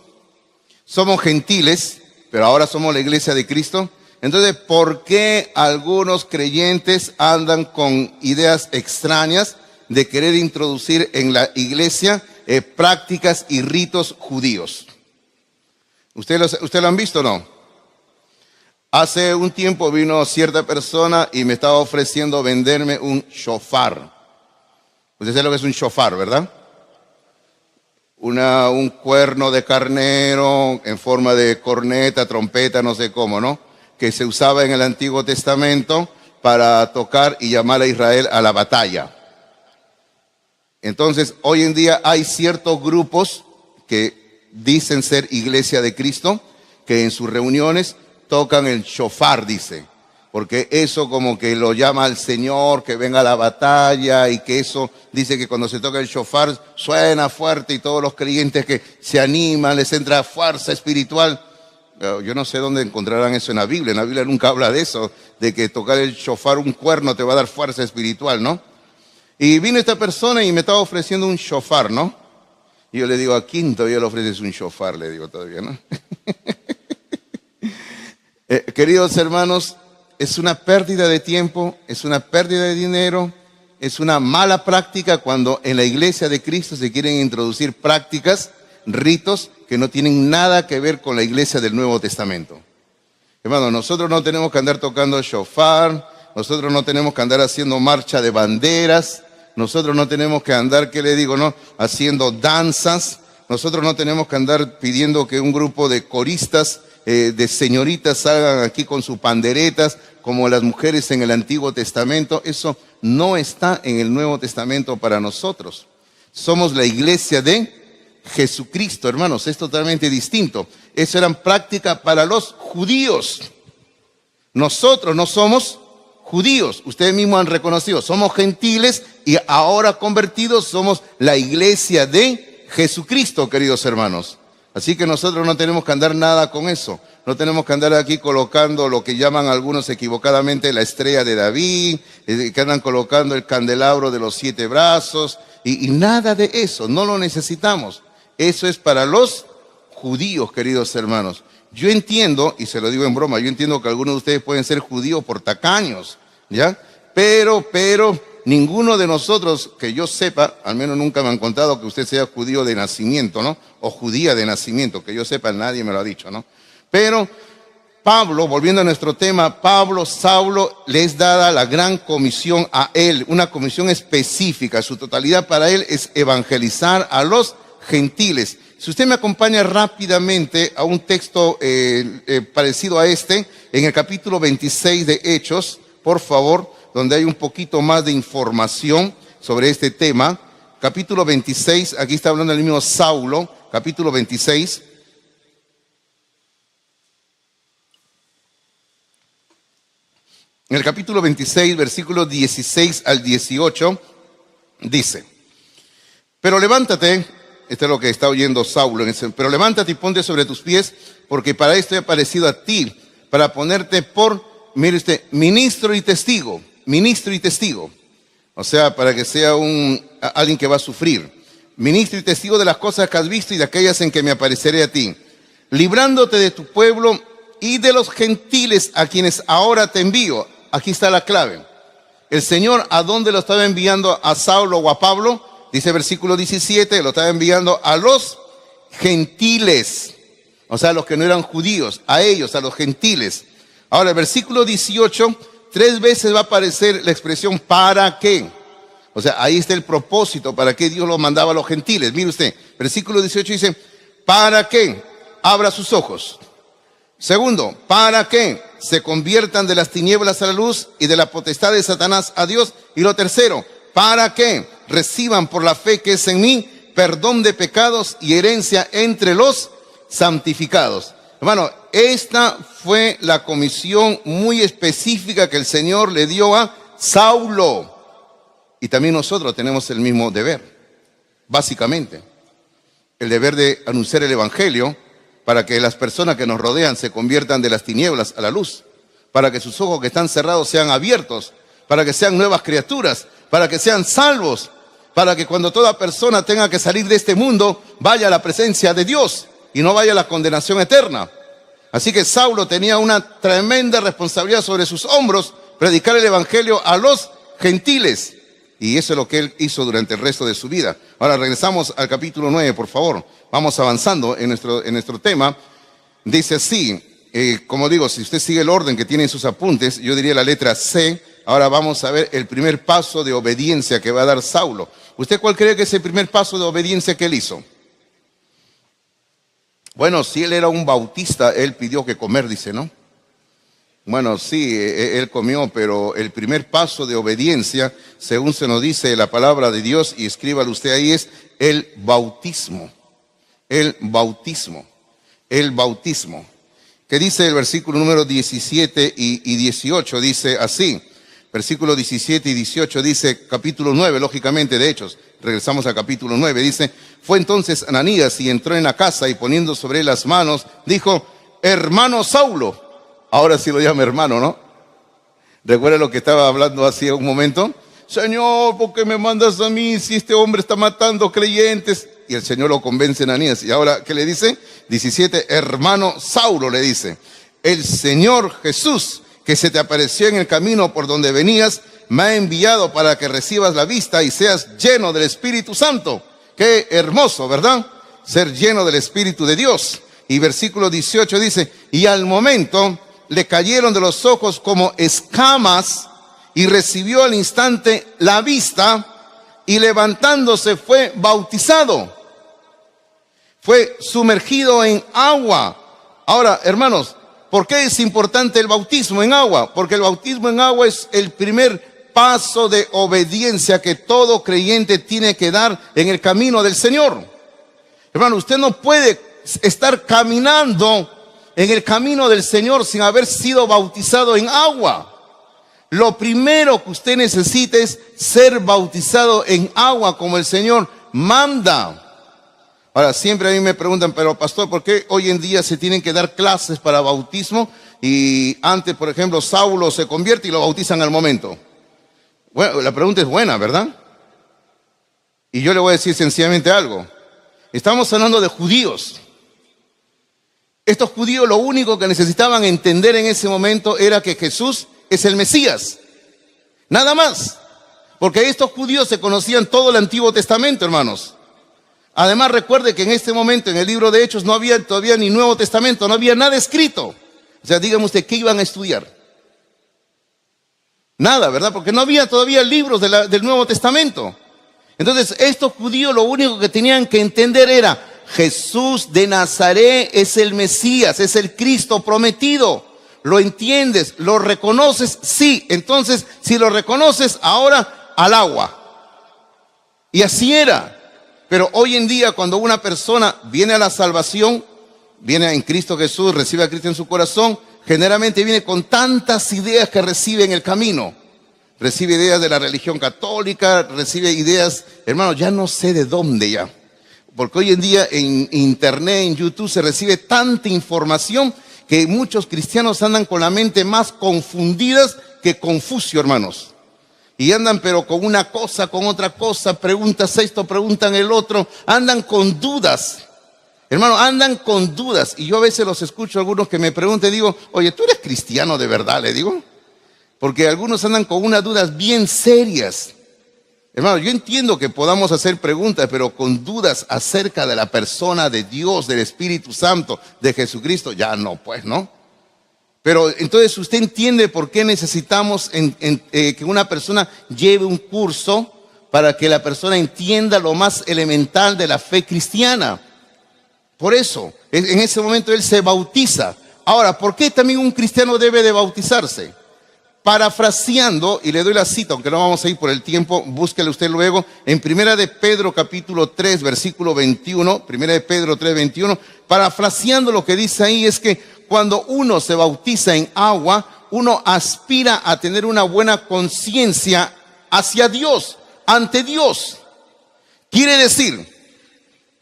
somos gentiles, pero ahora somos la iglesia de Cristo, entonces, ¿por qué algunos creyentes andan con ideas extrañas de querer introducir en la iglesia prácticas y ritos judíos. ¿Usted lo han visto o no? Hace un tiempo vino cierta persona y me estaba ofreciendo venderme un shofar. Usted sabe lo que es un shofar, ¿verdad? Un cuerno de carnero en forma de corneta, trompeta, no sé cómo, ¿no? Que se usaba en el Antiguo Testamento para tocar y llamar a Israel a la batalla. Entonces, hoy en día hay ciertos grupos que dicen ser Iglesia de Cristo, que en sus reuniones tocan el shofar, dice, porque eso como que lo llama al Señor, que venga a la batalla, y que eso dice que cuando se toca el shofar suena fuerte y todos los creyentes que se animan, les entra fuerza espiritual. Yo no sé dónde encontrarán eso en la Biblia nunca habla de eso, de que tocar el shofar, un cuerno, te va a dar fuerza espiritual, ¿no? Y vino esta persona y me estaba ofreciendo un shofar, ¿no? Y yo le digo, ¿a quién todavía le ofreces un shofar? Le digo todavía, ¿no? Queridos hermanos, es una pérdida de tiempo, es una pérdida de dinero, es una mala práctica cuando en la iglesia de Cristo se quieren introducir prácticas, ritos que no tienen nada que ver con la iglesia del Nuevo Testamento. Hermano, nosotros no tenemos que andar tocando shofar, nosotros no tenemos que andar haciendo marcha de banderas, nosotros no tenemos que andar, ¿qué le digo, no? Haciendo danzas, nosotros no tenemos que andar pidiendo que un grupo de coristas, de señoritas salgan aquí con sus panderetas, como las mujeres en el Antiguo Testamento. Eso no está en el Nuevo Testamento para nosotros. Somos la iglesia de Jesucristo, hermanos, es totalmente distinto. Eso eran prácticas para los judíos. Nosotros no somos judíos, ustedes mismos han reconocido, somos gentiles y ahora convertidos somos la iglesia de Jesucristo, queridos hermanos. Así que nosotros no tenemos que andar nada con eso. No tenemos que andar aquí colocando lo que llaman algunos equivocadamente la estrella de David, que andan colocando el candelabro de los 7 brazos, y nada de eso, no lo necesitamos. Eso es para los judíos, queridos hermanos. Yo entiendo, y se lo digo en broma, yo entiendo que algunos de ustedes pueden ser judíos por tacaños, ¿ya? Pero ninguno de nosotros, que yo sepa, al menos nunca me han contado que usted sea judío de nacimiento, ¿no? O judía de nacimiento, que yo sepa, nadie me lo ha dicho, ¿no? Pero Pablo, volviendo a nuestro tema, Saulo, le es dada la gran comisión a él, una comisión específica. Su totalidad para él es evangelizar a los gentiles. Si usted me acompaña rápidamente a un texto parecido a este, en el capítulo 26 de Hechos, por favor, donde hay un poquito más de información sobre este tema. Capítulo 26, aquí está hablando el mismo Saulo, capítulo 26. En el capítulo 26, versículos 16 al 18, dice, pero levántate, esto es lo que está oyendo Saulo, pero levántate y ponte sobre tus pies, porque para esto he aparecido a ti, para ponerte por, mire usted, ministro y testigo. O sea, para que sea alguien que va a sufrir. Ministro y testigo de las cosas que has visto y de aquellas en que me apareceré a ti. Librándote de tu pueblo y de los gentiles a quienes ahora te envío. Aquí está la clave. El Señor, ¿a dónde lo estaba enviando a Saulo o a Pablo? Dice versículo 17, lo estaba enviando a los gentiles. O sea, a los que no eran judíos, a ellos, a los gentiles. Ahora, el versículo 18, 3 veces va a aparecer la expresión ¿para qué? O sea, ahí está el propósito, para qué Dios lo mandaba a los gentiles. Mire usted, versículo 18 dice, ¿para qué? Abra sus ojos. Segundo, ¿para qué? Se conviertan de las tinieblas a la luz y de la potestad de Satanás a Dios. Y lo tercero, ¿para qué? Reciban por la fe que es en mí perdón de pecados y herencia entre los santificados. Hermano, esta fue la comisión muy específica que el Señor le dio a Saulo. Y también nosotros tenemos el mismo deber, básicamente. El deber de anunciar el Evangelio para que las personas que nos rodean se conviertan de las tinieblas a la luz, para que sus ojos que están cerrados sean abiertos, para que sean nuevas criaturas, para que sean salvos, para que cuando toda persona tenga que salir de este mundo, vaya a la presencia de Dios y no vaya a la condenación eterna. Así que Saulo tenía una tremenda responsabilidad sobre sus hombros, predicar el Evangelio a los gentiles. Y eso es lo que él hizo durante el resto de su vida. Ahora regresamos al capítulo 9, por favor. Vamos avanzando en nuestro tema. Dice así, como digo, si usted sigue el orden que tiene en sus apuntes, yo diría la letra C. Ahora vamos a ver el primer paso de obediencia que va a dar Saulo. ¿Usted cuál cree que es el primer paso de obediencia que él hizo? Bueno, si él era un bautista, él pidió que comer, dice, ¿no? Bueno, sí, él comió, pero el primer paso de obediencia, según se nos dice la palabra de Dios, y escríbalo usted ahí, es el bautismo. El bautismo. El bautismo. ¿Qué dice el versículo número 17 y 18? Dice así, versículo 17 y 18 dice, capítulo 9, lógicamente, de Hechos. Regresamos al capítulo 9, dice, fue entonces Ananías y entró en la casa y poniendo sobre él las manos, dijo, hermano Saulo. Ahora sí lo llama hermano, ¿no? ¿Recuerda lo que estaba hablando hace un momento? Señor, ¿por qué me mandas a mí si este hombre está matando creyentes? Y el Señor lo convence a Ananías. ¿Y ahora qué le dice? 17, hermano Saulo le dice, el Señor Jesús, que se te apareció en el camino por donde venías, me ha enviado para que recibas la vista y seas lleno del Espíritu Santo. Qué hermoso, ¿verdad? Ser lleno del Espíritu de Dios. Y versículo 18 dice, y al momento le cayeron de los ojos como escamas y recibió al instante la vista y levantándose fue bautizado. Fue sumergido en agua. Ahora, hermanos, ¿por qué es importante el bautismo en agua? Porque el bautismo en agua es el primer paso de obediencia que todo creyente tiene que dar en el camino del Señor. Hermano, usted no puede estar caminando en el camino del Señor sin haber sido bautizado en agua. Lo primero que usted necesita es ser bautizado en agua como el Señor manda. Ahora, siempre a mí me preguntan, pero pastor, ¿por qué hoy en día se tienen que dar clases para bautismo? Y antes, por ejemplo, Saulo se convierte y lo bautizan al momento. Bueno, la pregunta es buena, ¿verdad? Y yo le voy a decir sencillamente algo. Estamos hablando de judíos. Estos judíos lo único que necesitaban entender en ese momento era que Jesús es el Mesías. Nada más. Porque estos judíos se conocían todo el Antiguo Testamento, hermanos. Además, recuerde que en este momento, en el libro de Hechos, no había todavía ni Nuevo Testamento, no había nada escrito. O sea, dígame usted, ¿qué iban a estudiar? Nada, ¿verdad? Porque no había todavía libros del Nuevo Testamento. Entonces, estos judíos lo único que tenían que entender era, Jesús de Nazaret es el Mesías, es el Cristo prometido. ¿Lo entiendes? ¿Lo reconoces? Sí. Entonces, si lo reconoces, ahora al agua. Y así era. Pero hoy en día, cuando una persona viene a la salvación, viene en Cristo Jesús, recibe a Cristo en su corazón, generalmente viene con tantas ideas que recibe en el camino. Recibe ideas de la religión católica, recibe ideas, hermano, ya no sé de dónde ya. Porque hoy en día en internet, en YouTube, se recibe tanta información que muchos cristianos andan con la mente más confundidas que Confucio, hermanos. Y andan pero con una cosa, con otra cosa, preguntas esto, preguntan el otro, andan con dudas. Hermano, andan con dudas. Y yo a veces los escucho a algunos que me preguntan y digo, oye, ¿tú eres cristiano de verdad? Le digo. Porque algunos andan con unas dudas bien serias. Hermano, yo entiendo que podamos hacer preguntas, pero con dudas acerca de la persona de Dios, del Espíritu Santo, de Jesucristo, ya no, pues, ¿no? Pero entonces usted entiende por qué necesitamos que una persona lleve un curso para que la persona entienda lo más elemental de la fe cristiana. Por eso, en ese momento él se bautiza. Ahora, ¿por qué también un cristiano debe de bautizarse? Parafraseando, y le doy la cita, aunque no vamos a ir por el tiempo, búsquele usted luego, en Primera de Pedro capítulo 3, versículo 21, Primera de Pedro 3, 21, parafraseando lo que dice ahí es que cuando uno se bautiza en agua, uno aspira a tener una buena conciencia hacia Dios, ante Dios. Quiere decir,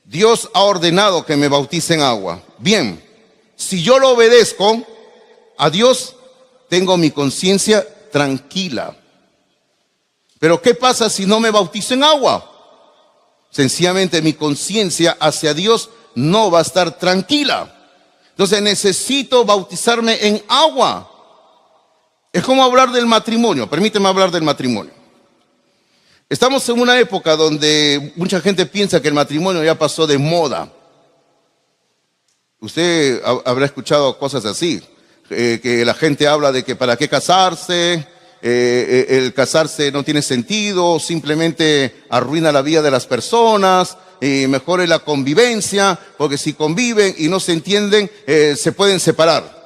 Dios ha ordenado que me bautice en agua. Bien, si yo lo obedezco a Dios, tengo mi conciencia tranquila. Pero ¿qué pasa si no me bautizo en agua? Sencillamente mi conciencia hacia Dios no va a estar tranquila. Entonces necesito bautizarme en agua. Es como hablar del matrimonio. Permíteme hablar del matrimonio. Estamos en una época donde mucha gente piensa que el matrimonio ya pasó de moda. Usted habrá escuchado cosas así, que la gente habla de que para qué casarse, el casarse no tiene sentido, simplemente arruina la vida de las personas, y mejor es la convivencia, porque si conviven y no se entienden, se pueden separar.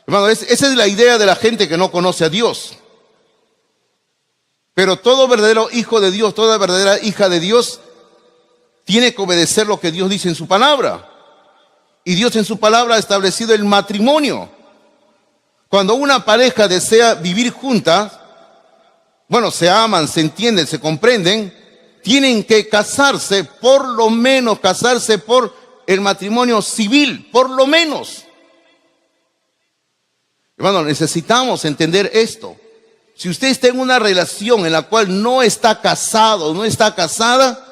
Hermano, esa es la idea de la gente que no conoce a Dios. Pero todo verdadero hijo de Dios, toda verdadera hija de Dios, tiene que obedecer lo que Dios dice en su palabra. Y Dios en su palabra ha establecido el matrimonio. Cuando una pareja desea vivir juntas, bueno, se aman, se entienden, se comprenden, tienen que casarse, por lo menos casarse por el matrimonio civil, por lo menos. Hermano, necesitamos entender esto. Si usted está en una relación en la cual no está casado, no está casada,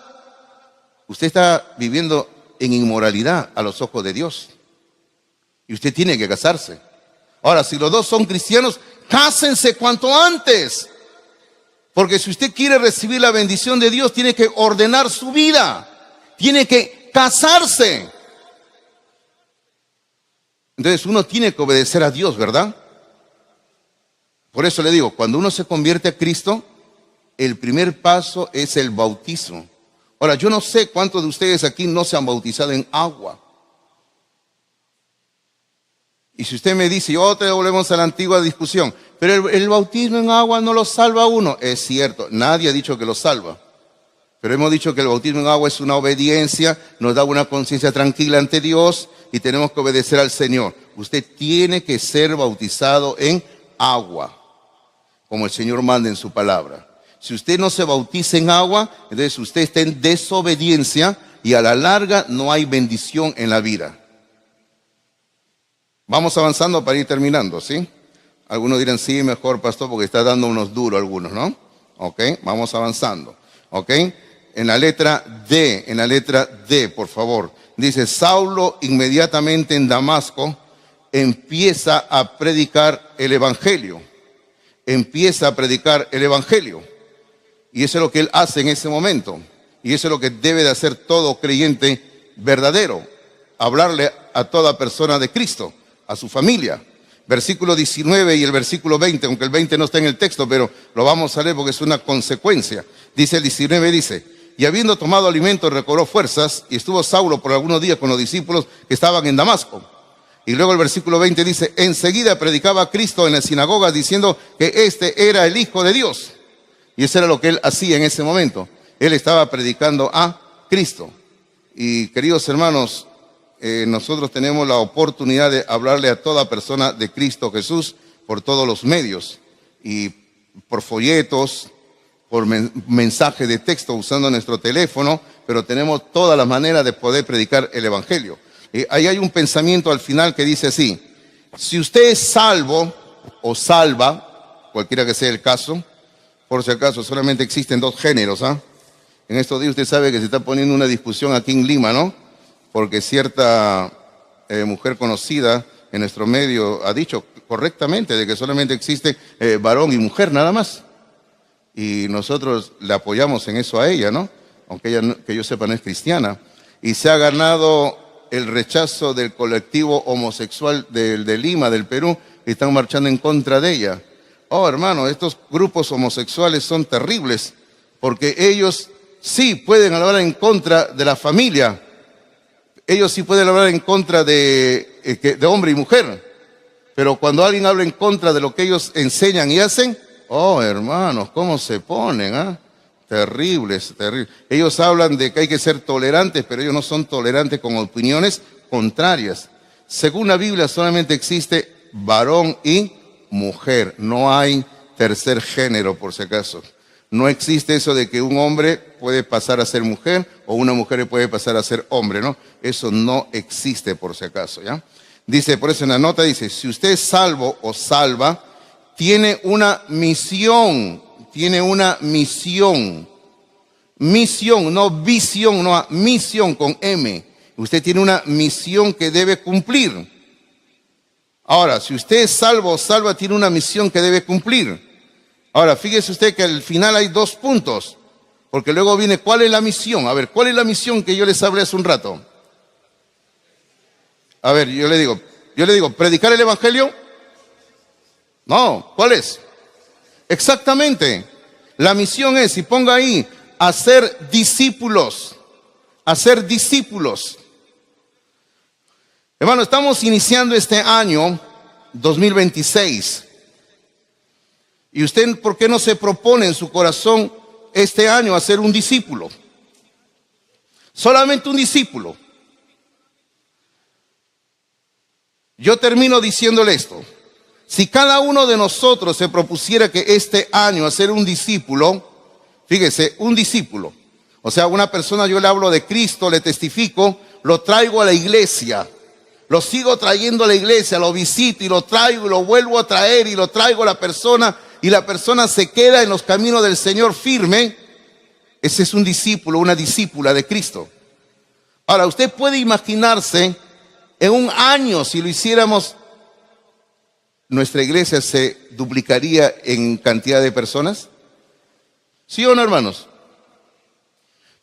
usted está viviendo en inmoralidad a los ojos de Dios. Y usted tiene que casarse. Ahora, si los dos son cristianos, cásense cuanto antes. Porque si usted quiere recibir la bendición de Dios, tiene que ordenar su vida. Tiene que casarse. Entonces uno tiene que obedecer a Dios, ¿verdad? Por eso le digo, cuando uno se convierte a Cristo, el primer paso es el bautismo. Ahora, yo no sé cuántos de ustedes aquí no se han bautizado en agua. Y si usted me dice, otra vez volvemos a la antigua discusión, pero el bautismo en agua no lo salva a uno. Es cierto, nadie ha dicho que lo salva. Pero hemos dicho que el bautismo en agua es una obediencia, nos da una conciencia tranquila ante Dios y tenemos que obedecer al Señor. Usted tiene que ser bautizado en agua, como el Señor manda en su palabra. Si usted no se bautiza en agua, entonces usted está en desobediencia y a la larga no hay bendición en la vida. Vamos avanzando para ir terminando, ¿sí? Algunos dirán, sí, mejor pastor, porque está dando unos duros algunos, ¿no? Ok, vamos avanzando. Ok, en la letra D, por favor. Dice, Saulo inmediatamente en Damasco empieza a predicar el evangelio. Empieza a predicar el evangelio. Y eso es lo que él hace en ese momento. Y eso es lo que debe de hacer todo creyente verdadero. Hablarle a toda persona de Cristo, a su familia. Versículo 19 y el versículo 20, aunque el 20 no está en el texto, pero lo vamos a leer porque es una consecuencia. Dice el 19, dice, y habiendo tomado alimento recobró fuerzas, y estuvo Saulo por algunos días con los discípulos que estaban en Damasco. Y luego el versículo 20 dice, enseguida predicaba a Cristo en las sinagogas diciendo que este era el Hijo de Dios. Y eso era lo que él hacía en ese momento. Él estaba predicando a Cristo. Y queridos hermanos, nosotros tenemos la oportunidad de hablarle a toda persona de Cristo Jesús por todos los medios. Y por folletos, por mensaje de texto usando nuestro teléfono, pero tenemos todas las maneras de poder predicar el evangelio. Ahí hay un pensamiento al final que dice así, si usted es salvo o salva, cualquiera que sea el caso, por si acaso solamente existen dos géneros, ¿ah? En estos días usted sabe que se está poniendo una discusión aquí en Lima, ¿no? Porque cierta mujer conocida en nuestro medio ha dicho correctamente de que solamente existe varón y mujer nada más. Y nosotros le apoyamos en eso a ella, ¿no? Aunque ella, que yo sepa, no es cristiana. Y se ha ganado el rechazo del colectivo homosexual de Lima, del Perú, que están marchando en contra de ella. Oh, hermano, estos grupos homosexuales son terribles, porque ellos sí pueden hablar en contra de la familia. Ellos sí pueden hablar en contra de hombre y mujer. Pero cuando alguien habla en contra de lo que ellos enseñan y hacen, oh, hermanos, ¿cómo se ponen? ¿Ah? Terribles, terribles. Ellos hablan de que hay que ser tolerantes, pero ellos no son tolerantes con opiniones contrarias. Según la Biblia, solamente existe varón y mujer. No hay tercer género, por si acaso. No existe eso de que un hombre puede pasar a ser mujer o una mujer puede pasar a ser hombre, ¿no? Eso no existe, por si acaso, ¿ya? Dice, por eso en la nota dice, si usted es salvo o salva, tiene una misión. Tiene una misión. Misión, no visión, no misión con M. Usted tiene una misión que debe cumplir. Ahora, si usted es salvo o salva, tiene una misión que debe cumplir. Ahora, fíjese usted que al final hay dos puntos. Porque luego viene, ¿cuál es la misión? A ver, ¿cuál es la misión que yo les hablé hace un rato? A ver, yo le digo, ¿predicar el evangelio? No, ¿cuál es? Exactamente. La misión es, y ponga ahí, hacer discípulos. Hacer discípulos. Hermano, estamos iniciando este año 2026. ¿Y usted por qué no se propone en su corazón este año hacer un discípulo? Solamente un discípulo. Yo termino diciéndole esto. Si cada uno de nosotros se propusiera que este año hacer un discípulo, fíjese, un discípulo, o sea, una persona, yo le hablo de Cristo, le testifico, lo traigo a la iglesia, lo sigo trayendo a la iglesia, lo visito y lo traigo y lo vuelvo a traer y lo traigo a la persona y la persona se queda en los caminos del Señor firme. Ese es un discípulo, una discípula de Cristo. Ahora, usted puede imaginarse en un año, si lo hiciéramos, ¿nuestra iglesia se duplicaría en cantidad de personas? ¿Sí o no, hermanos?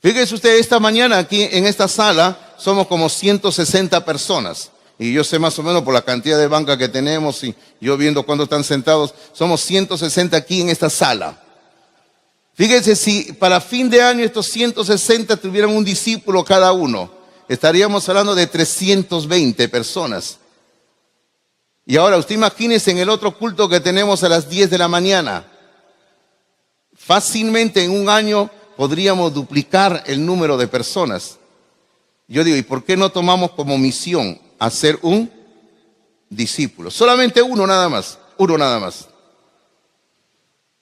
Fíjese usted, esta mañana aquí en esta sala somos como 160 personas. Y yo sé más o menos por la cantidad de banca que tenemos y yo viendo cuántos están sentados, somos 160 aquí en esta sala. Fíjese, si para fin de año estos 160 tuvieran un discípulo cada uno, estaríamos hablando de 320 personas. Y ahora usted imagínese en el otro culto que tenemos a las 10 de la mañana. Fácilmente en un año podríamos duplicar el número de personas. Yo digo, ¿y por qué no tomamos como misión hacer un discípulo? Solamente uno nada más, uno nada más.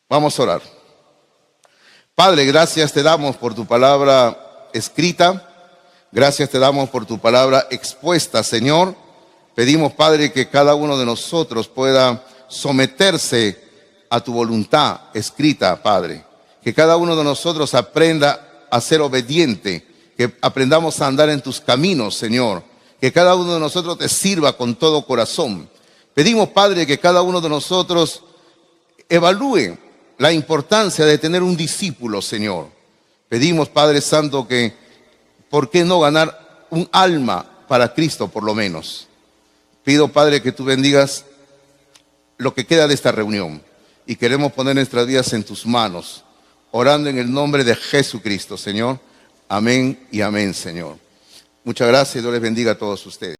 Vamos a orar. Padre, gracias te damos por tu palabra escrita. Gracias te damos por tu palabra expuesta, Señor. Pedimos, Padre, que cada uno de nosotros pueda someterse a tu voluntad escrita, Padre. Que cada uno de nosotros aprenda a ser obediente, que aprendamos a andar en tus caminos, Señor. Que cada uno de nosotros te sirva con todo corazón. Pedimos, Padre, que cada uno de nosotros evalúe la importancia de tener un discípulo, Señor. Pedimos, Padre Santo, que ¿por qué no ganar un alma para Cristo por lo menos? Pido, Padre, que tú bendigas lo que queda de esta reunión y queremos poner nuestras vidas en tus manos, orando en el nombre de Jesucristo, Señor. Amén y amén, Señor. Muchas gracias y Dios les bendiga a todos ustedes.